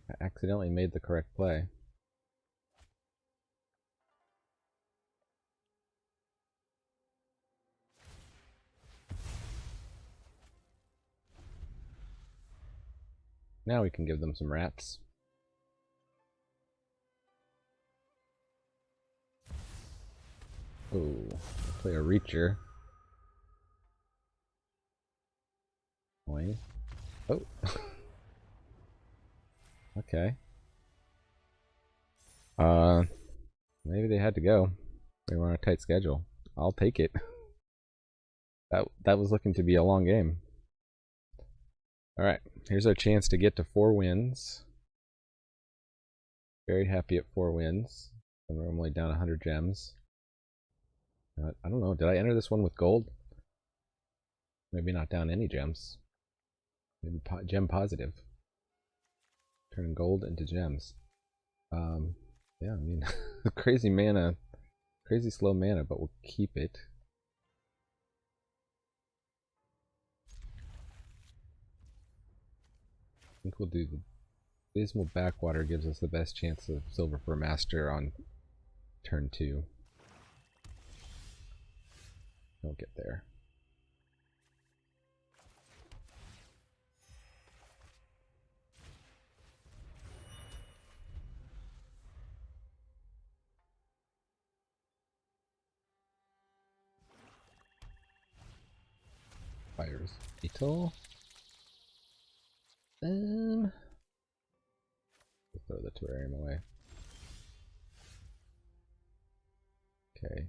I accidentally made the correct play. Now we can give them some rats. Oh, play a Reacher. Wait. Oh. Okay. Maybe they had to go. They were on a tight schedule. I'll take it. That was looking to be a long game. Alright, here's our chance to get to 4 wins. Very happy at 4 wins. I'm normally down 100 gems. I don't know, did I enter this one with gold? Maybe not down any gems. Maybe gem positive. Turning gold into gems. Yeah, I mean, crazy mana. Crazy slow mana, but we'll keep it. I think we'll do the Abysmal Backwater gives us the best chance of Silver for Master on turn 2. Don't get there. Fires Beetle. We'll throw the terrarium away. Okay.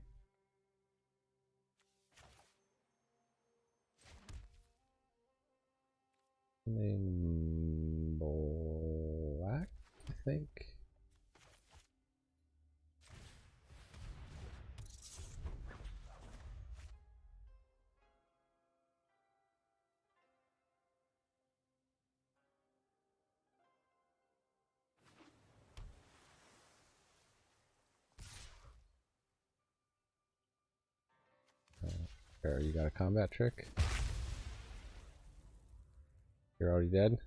Name black, I think. You got a combat trick? You're already dead?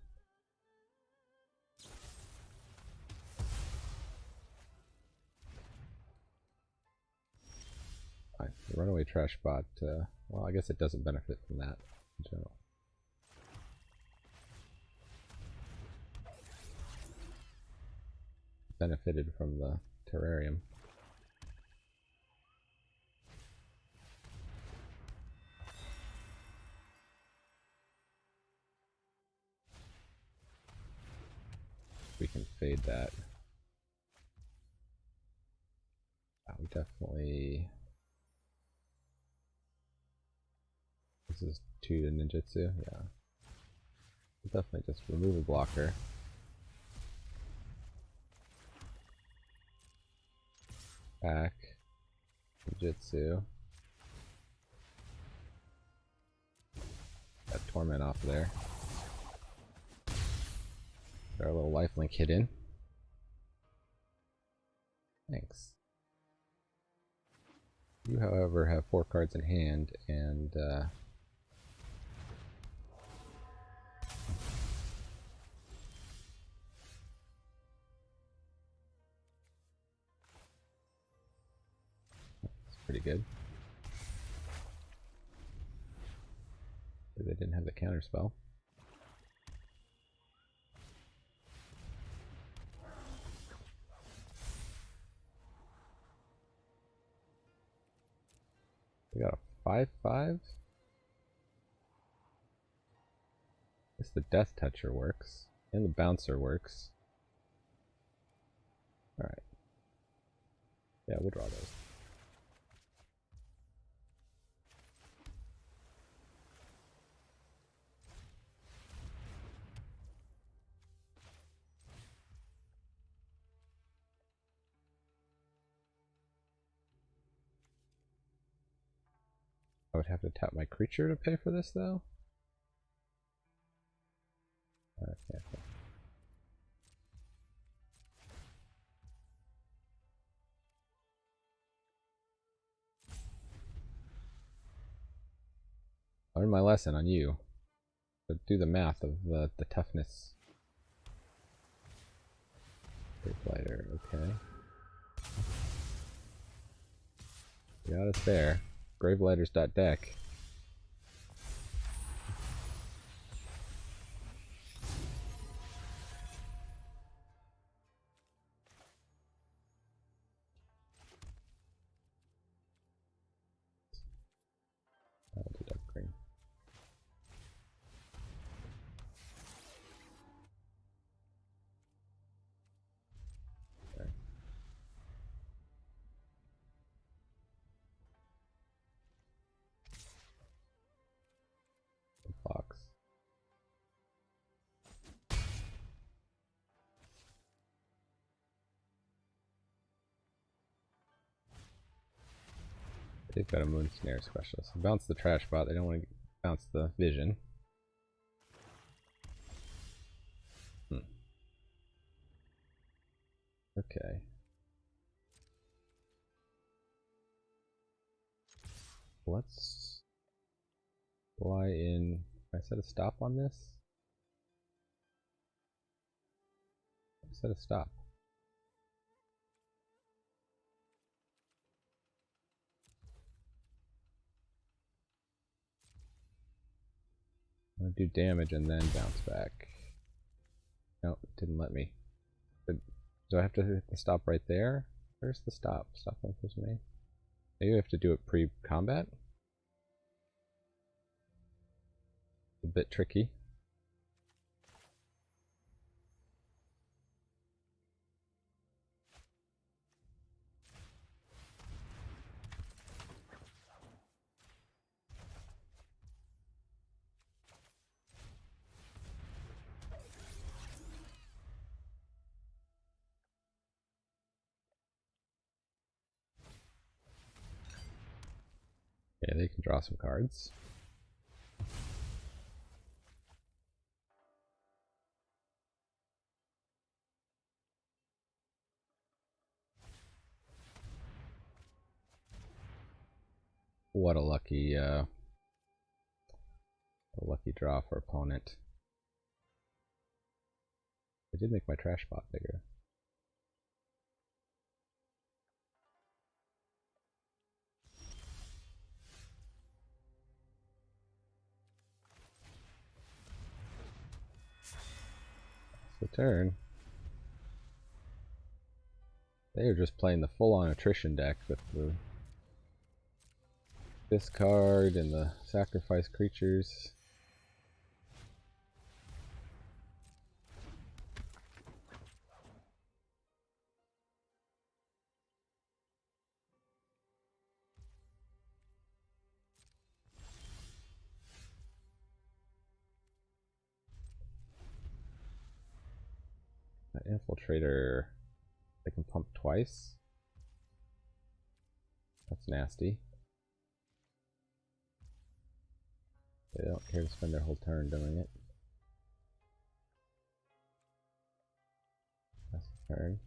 Fine. The runaway trash bot, well, I guess it doesn't benefit from that in general. benefited from the terrarium. We can fade that. We definitely... This is 2 to ninjutsu, yeah. We'll definitely just remove a blocker. Back. Ninjutsu. Got Torment off there. Got our little lifelink hidden. Thanks. You, however, have 4 cards in hand, and that's pretty good. They didn't have the counter spell. We got a 5/5. Guess the Death Toucher works, and the Bouncer works. Alright. Yeah, we'll draw those. I would have to tap my creature to pay for this, though? Okay. I learned my lesson on you. But do the math of the toughness. Graveblighter, okay. You got us there. Gravelighters.deck. I'll deduct green. Okay. Box. They've got a Moon Snare Specialist. Bounce the trash bot, they don't want to bounce the vision. Okay. Let's fly in. Can I set a stop on this? Set a stop. I'm gonna do damage and then bounce back. No, it didn't let me. But do I have to hit the stop right there? Where's the stop? Stop on first main. Maybe I have to do it pre-combat? A bit tricky. Yeah, they can draw some cards. What a lucky draw for opponent. I did make my trash pot bigger. That's the turn. They are just playing the full-on attrition deck with the discard and the sacrifice creatures. That infiltrator, they can pump twice. That's nasty. They don't care to spend their whole turn doing it. That's a turn.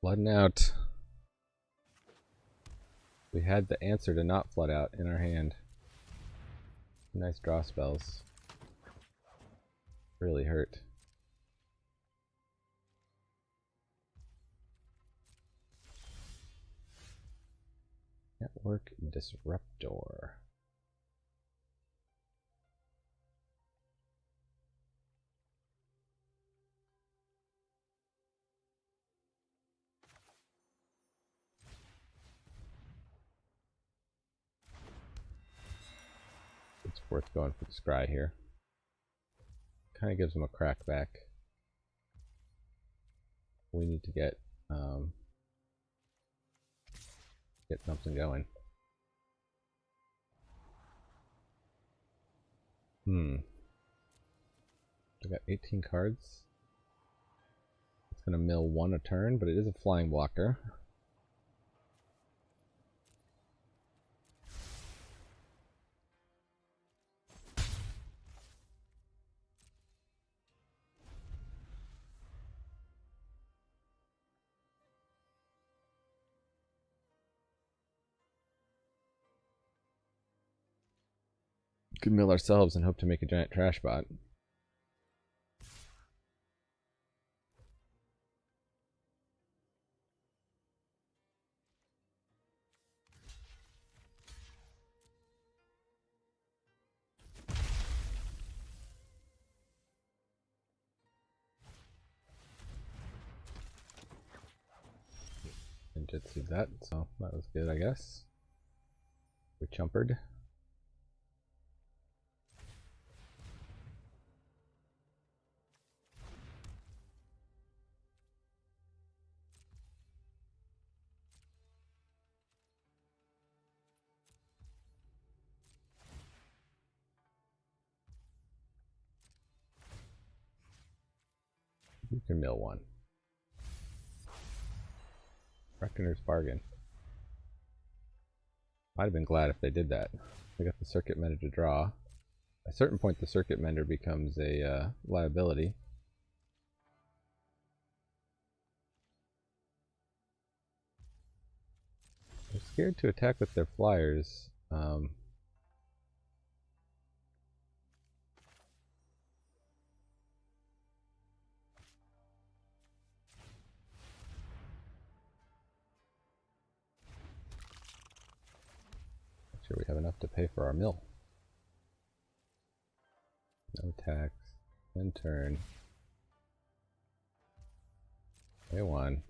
Flooding out. We had the answer to not flood out in our hand. Nice draw spells. Really hurt. Network Disruptor. It's worth going for the scry here. Kind of gives him a crack back. We need to get something going. I got 18 cards. It's gonna mill 1 a turn, but it is a flying blocker. Could mill ourselves and hope to make a giant trash bot. And did see that, so that was good, I guess. We chumpered. You can mill 1. Reckoner's Bargain. I'd have been glad if they did that. They got the Circuit Mender to draw. At a certain point, the Circuit Mender becomes a liability. They're scared to attack with their flyers. Sure we have enough to pay for our mill. No tax. End turn. Pay 1.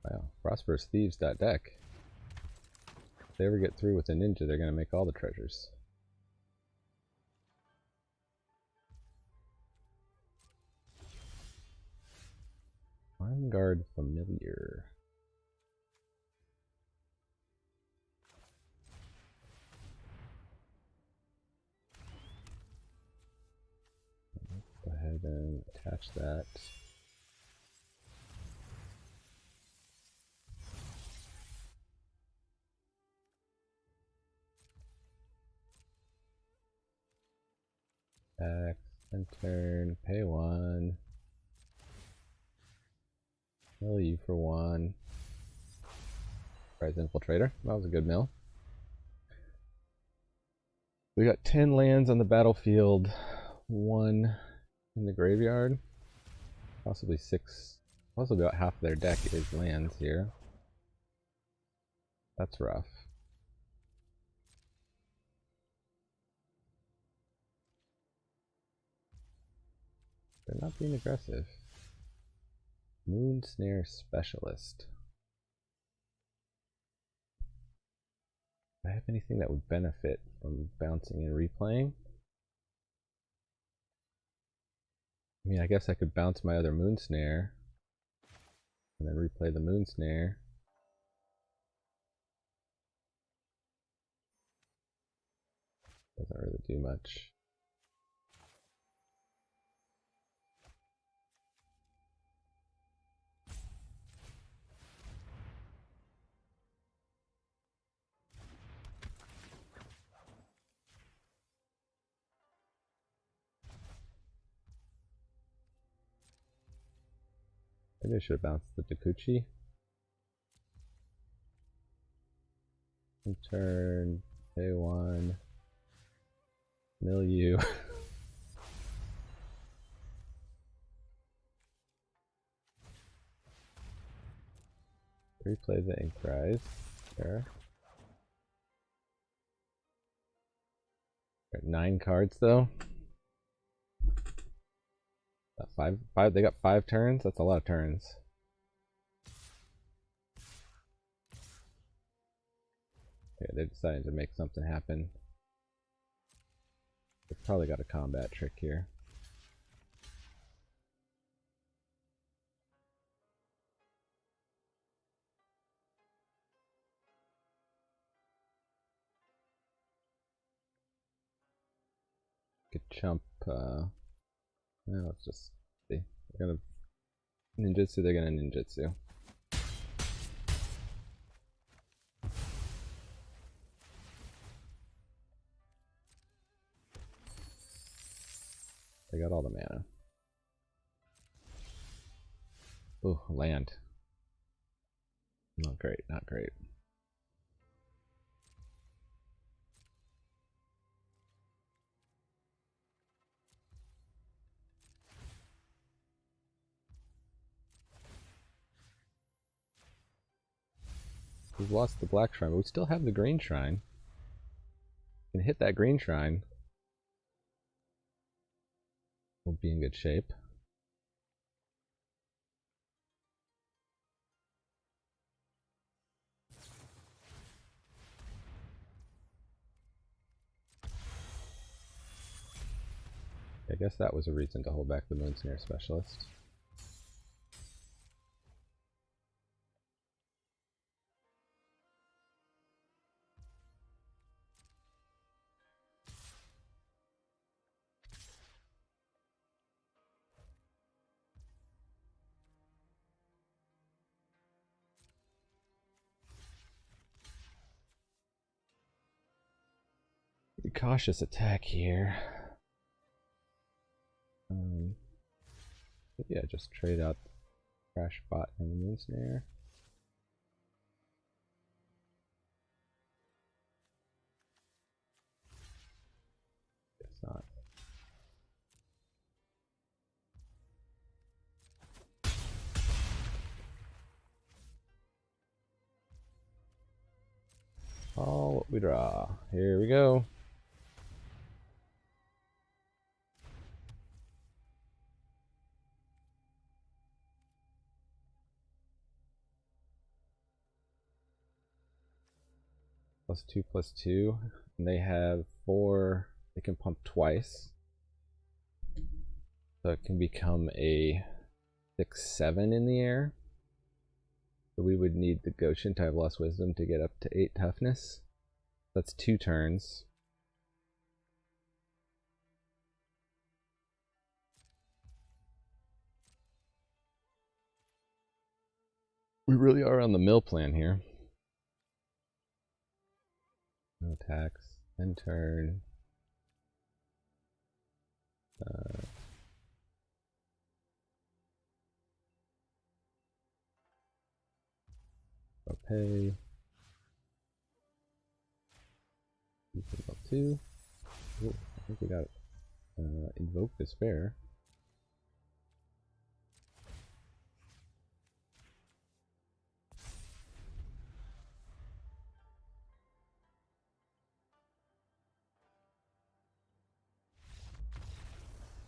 Wow, Prosperous Thieves that deck. If they ever get through with a ninja, they're gonna make all the treasures. Vanguard Familiar. Let's go ahead and attach that. Tax, and turn, pay 1. Mill you for 1. Prize Infiltrator. That was a good mill. We got 10 lands on the battlefield, 1 in the graveyard, possibly 6. Possibly about half of their deck is lands here. That's rough. They're not being aggressive. Moon Snare Specialist. Do I have anything that would benefit from bouncing and replaying? I mean, I guess I could bounce my other Moon Snare and then replay the Moon Snare. Doesn't really do much. Maybe I should have bounced the Dakuchi. Turn, pay 1, mill you. Replay the Ink Rise. There. 9 cards though. Five. They got 5 turns. That's a lot of turns. Okay, they're deciding to make something happen. They've probably got a combat trick here. Could chump. No, let's just see. They're gonna ninjutsu. They're gonna ninjutsu. They got all the mana. Ooh, land. Not great, not great. We've lost the black shrine, but we still have the green shrine. We can hit that green shrine. We'll be in good shape. I guess that was a reason to hold back the Moon Snare Specialist. Pretty cautious attack here. Yeah, just trade out Crash Bot and the Moon Snare. Guess not. All what we draw. Here we go. +2/+2, and they have 4. They can pump twice, so it can become a 6/7 in the air. So we would need the Go Shintai of Lost Wisdom to get up to 8 toughness. That's 2 turns. We really are on the mill plan here. No attacks. End turn. Pay. Level 2. Ooh, I think we got Invoke Despair.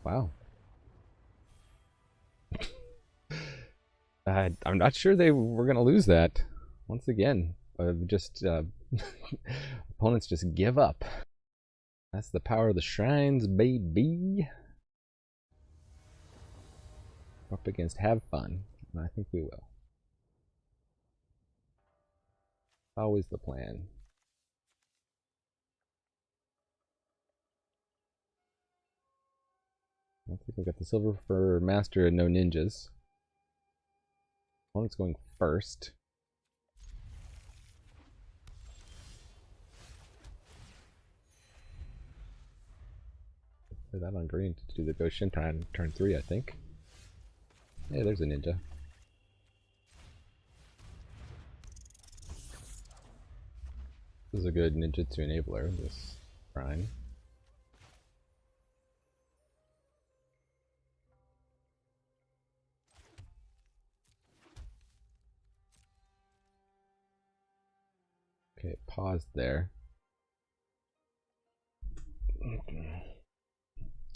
Wow. I'm not sure they were going to lose that. Once again, opponents just give up. That's the power of the shrines, baby. Up against Have Fun, and I think we will. Always the plan. I think we got the silver for Master and no ninjas. Opponent's going first. Play that on green to do the Ghost Shintai on turn 3, I think. Hey, there's a ninja. This is a good ninjutsu enabler, this shrine. Okay, it paused there. I'm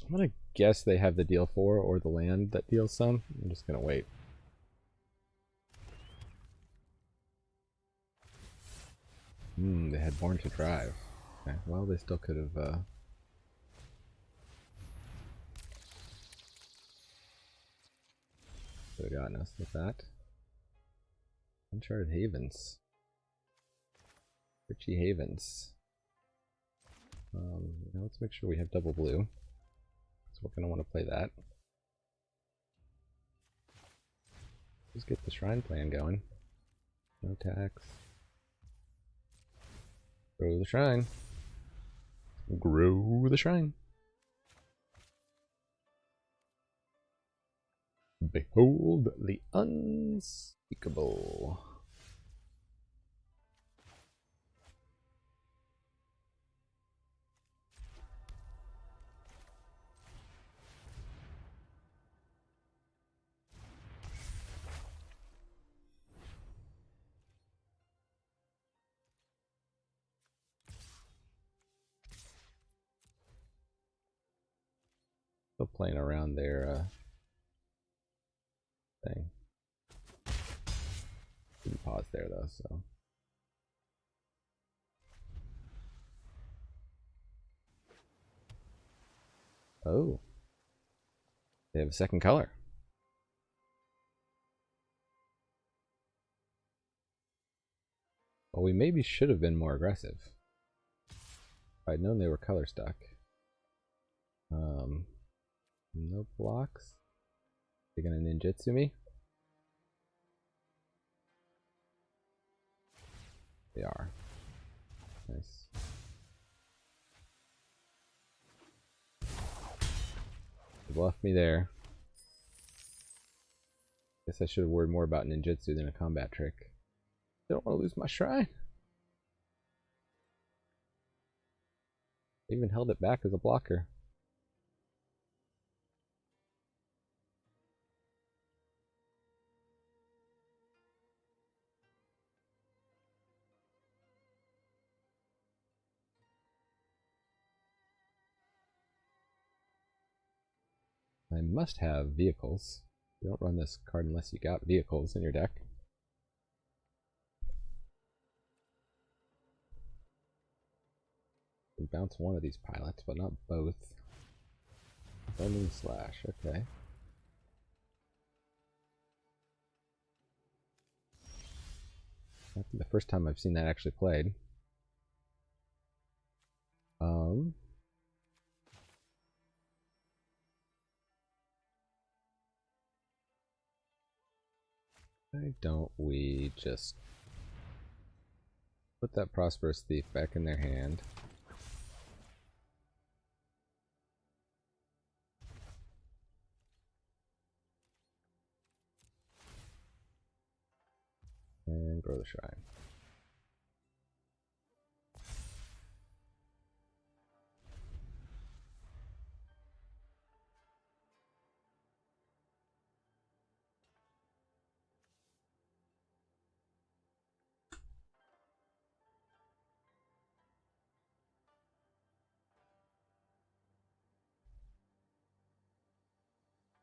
gonna guess they have the deal 4 or the land that deals some. I'm just gonna wait. They had Born to Drive. Okay, well, they still could have gotten us with that. Uncharted Havens. Richie Havens. Now let's make sure we have double blue. So we're gonna want to play that. Let's get the shrine plan going. No tax. Grow the shrine. Grow the shrine. Behold the unspeakable. Still playing around their thing. Didn't pause there though, so. Oh. They have a second color. Well, we maybe should have been more aggressive. If I'd known they were color stuck. No blocks. They're gonna ninjutsu me? They are. Nice. They bluffed me there. Guess I should have worried more about ninjutsu than a combat trick. I don't want to lose my shrine. I even held it back as a blocker. I must have vehicles. You don't run this card unless you got vehicles in your deck. You can bounce one of these pilots, but not both. Bending Slash, okay. That'd be the first time I've seen that actually played. Why don't we just put that Prosperous Thief back in their hand? And grow the shrine.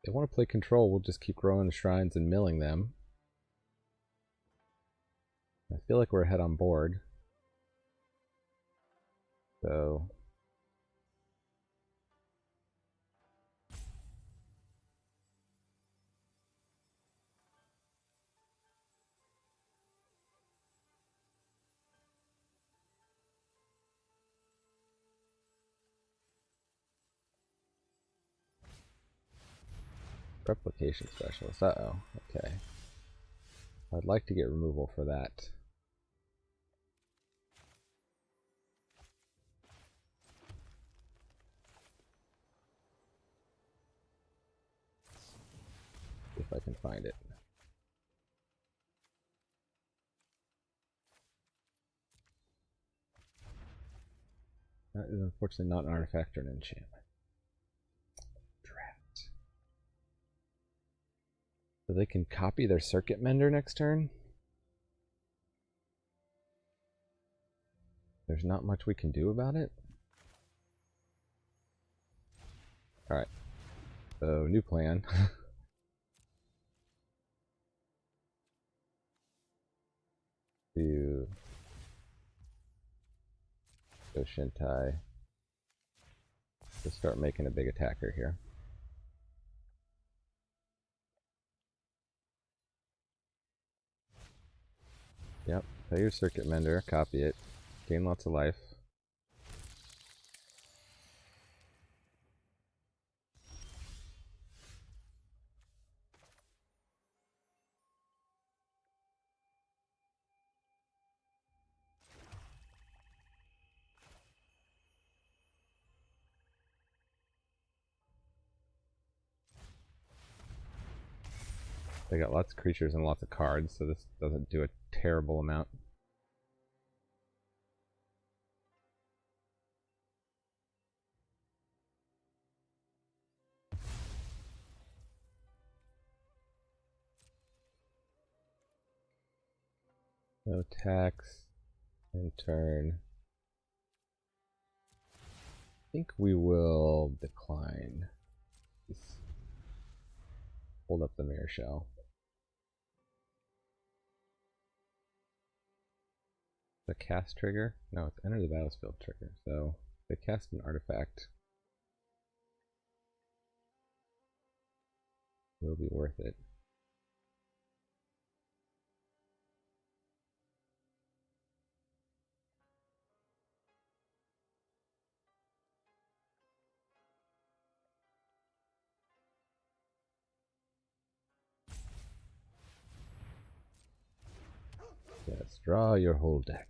they want to play control, we'll just keep growing the shrines and milling them. I feel like we're ahead on board. So replication specialist. Uh-oh. Okay. I'd like to get removal for that. If I can find it. That is unfortunately not an artifact or an enchantment. Draft. So they can copy their circuit mender next turn? There's not much we can do about it? Alright. So, new plan. To go Shintai. To start making a big attacker here. Yep, play your circuit mender, copy it, gain lots of life. They got lots of creatures and lots of cards, so this doesn't do a terrible amount. No tax in turn. I think we will decline. Just hold up the mirror shell. The cast trigger? No, it's enter the battlefield trigger. So they cast an artifact. Will be worth it. Yes, draw your whole deck.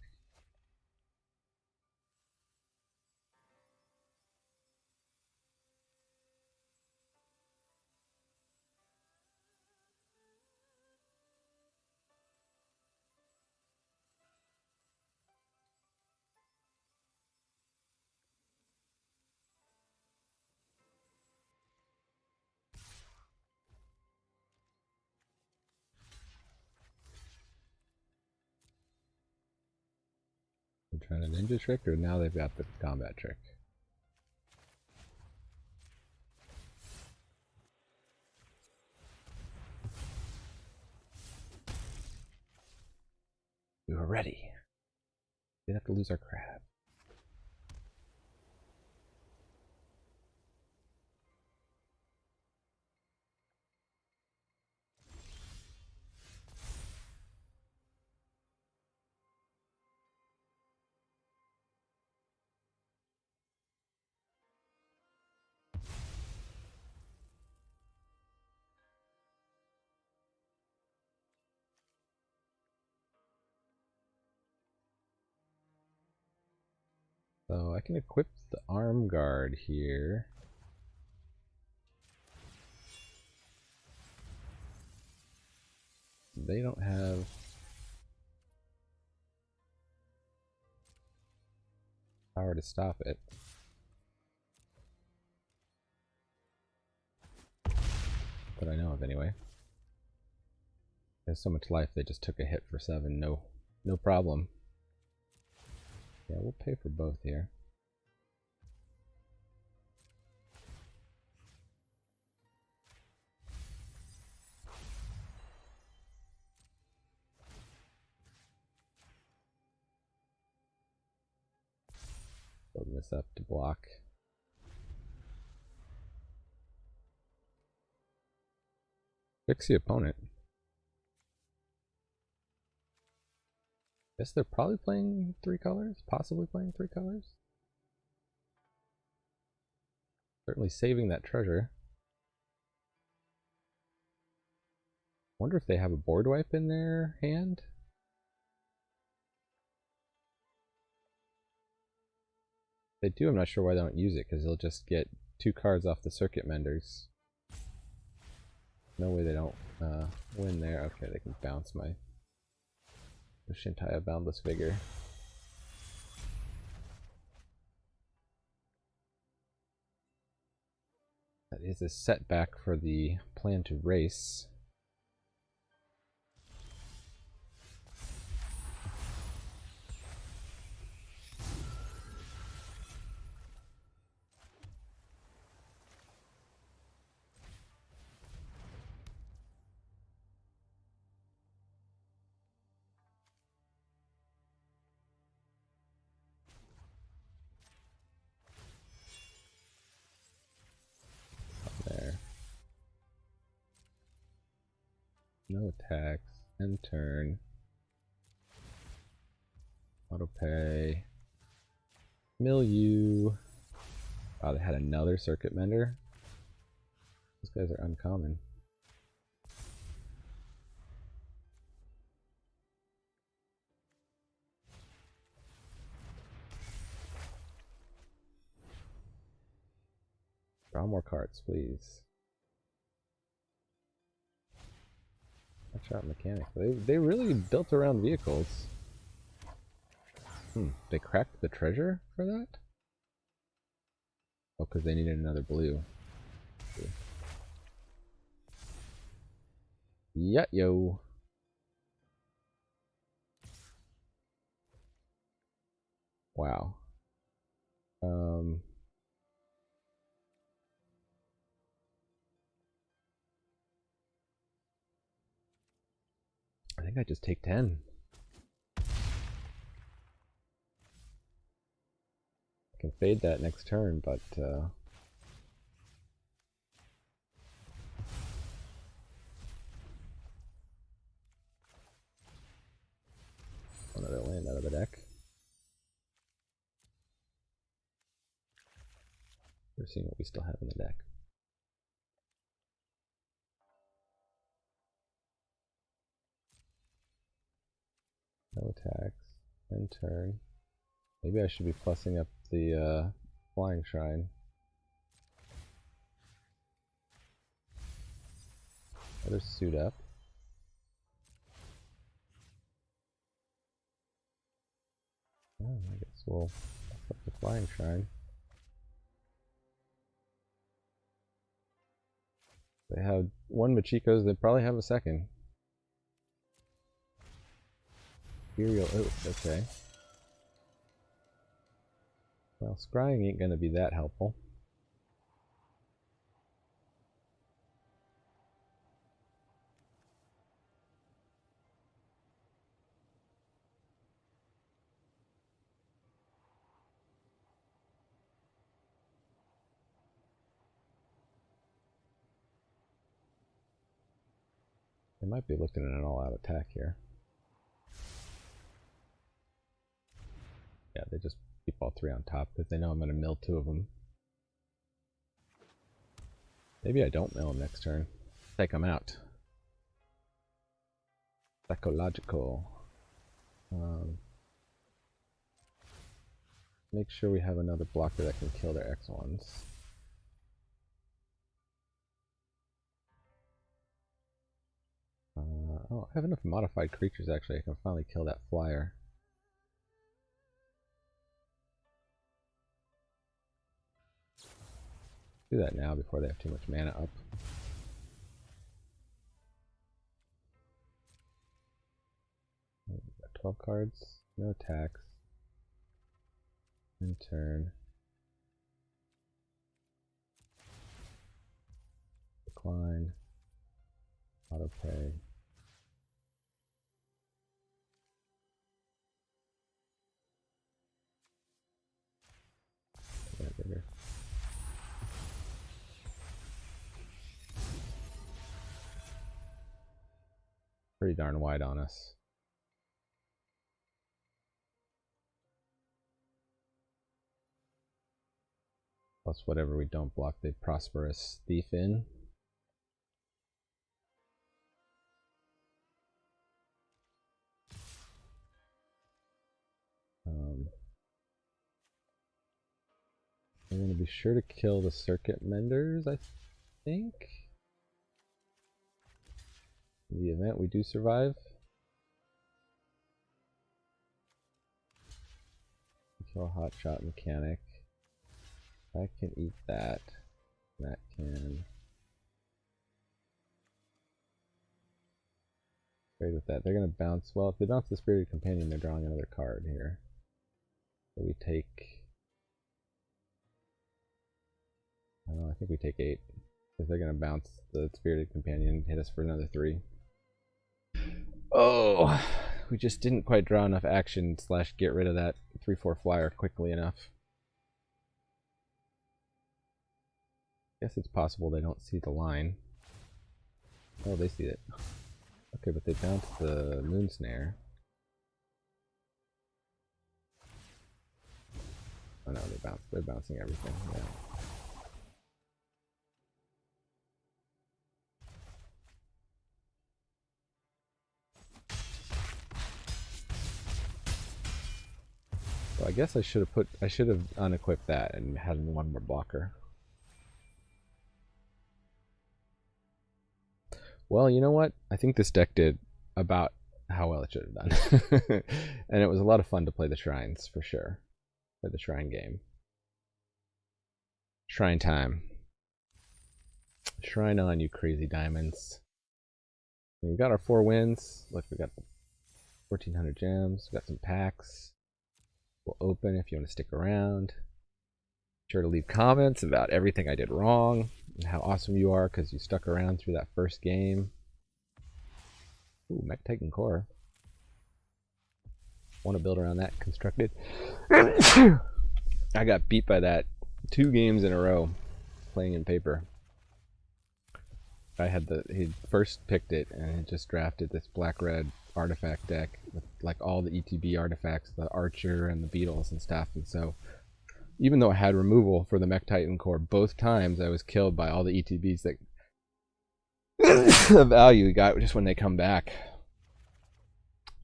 I'm trying a ninja trick, or now they've got the combat trick. We were ready. Didn't have to lose our crab. So I can equip the arm guard here. They don't have power to stop it. That I know of anyway. There's so much life they just took a hit for 7, no problem. Yeah, we'll pay for both here. Building this up to block. Fix the opponent. Guess they're probably playing 3 colors, possibly playing 3 colors. Certainly saving that treasure. Wonder if they have a board wipe in their hand. If they do, I'm not sure why they don't use it, because they'll just get 2 cards off the Circuit Menders. No way they don't win there. Okay, they can bounce my Shintai of Boundless Vigor. That is a setback for the plan to race. No attacks. End turn. Auto pay. Milieu. Wow, they had another Circuit Mender. These guys are uncommon. Draw more cards, please. Watch out, mechanic. They really built around vehicles. They cracked the treasure for that? Oh, because they needed another blue. Yeah, yo. Wow. I think I just take 10. I can fade that next turn, but another land out of the deck. We're seeing what we still have in the deck. No attacks. End turn. Maybe I should be plussing up the Flying Shrine. Another suit up. Oh, I guess we'll plus up the Flying Shrine. They have 1 Machiko's, they probably have a second. Imperial Oath, okay. Well, scrying ain't gonna be that helpful. They might be looking at an all-out attack here. Yeah, they just keep all 3 on top because they know I'm going to mill 2 of them. Maybe I don't mill them next turn. Take them out. Psychological. Make sure we have another blocker that can kill their X1s. Oh, I have enough modified creatures actually. I can finally kill that flyer. Do that now before they have too much mana up. Got 12 cards, no attacks. End turn. Decline. Auto pay. pretty darn wide on us. Plus whatever we don't block the Prosperous Thief in. I'm going to be sure to kill the Circuit Menders, I think. In the event we do survive. Kill a Hotshot Mechanic. I can eat that. That can trade with that. They're gonna bounce. Well, if they bounce the Spirited Companion, they're drawing another card here. So we take. I think we take 8. Because they're gonna bounce the Spirited Companion, hit us for another 3. Oh, we just didn't quite draw enough action / get rid of that 3/4 flyer quickly enough. Guess it's possible they don't see the line. Oh, they see it. Okay, but they bounced the Moon Snare. Oh no, they're bouncing everything. Yeah. So I guess I should have unequipped that and had one more blocker. Well, you know what? I think this deck did about how well it should have done. And it was a lot of fun to play the Shrines, for sure. Play the Shrine game. Shrine time. Shrine on, you crazy diamonds. We got our 4 wins. Look, we got 1,400 gems. We got some packs. We'll open if you want to stick around. Be sure to leave comments about everything I did wrong and how awesome you are because you stuck around through that first game. Ooh, Mech Titan Core. Want to build around that constructed. I got beat by that 2 games in a row playing in paper. He first picked it and had just drafted this black-red artifact deck with like all the ETB artifacts, the Archer and the Beetles and stuff. And so even though I had removal for the Mech Titan Core, both times I was killed by all the ETBs that the value you got just when they come back.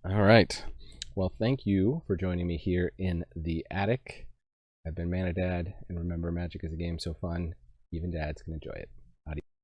All right. Well, thank you for joining me here in the attic. I've been Mana Dad, and remember, Magic is a game so fun, even dads can enjoy it.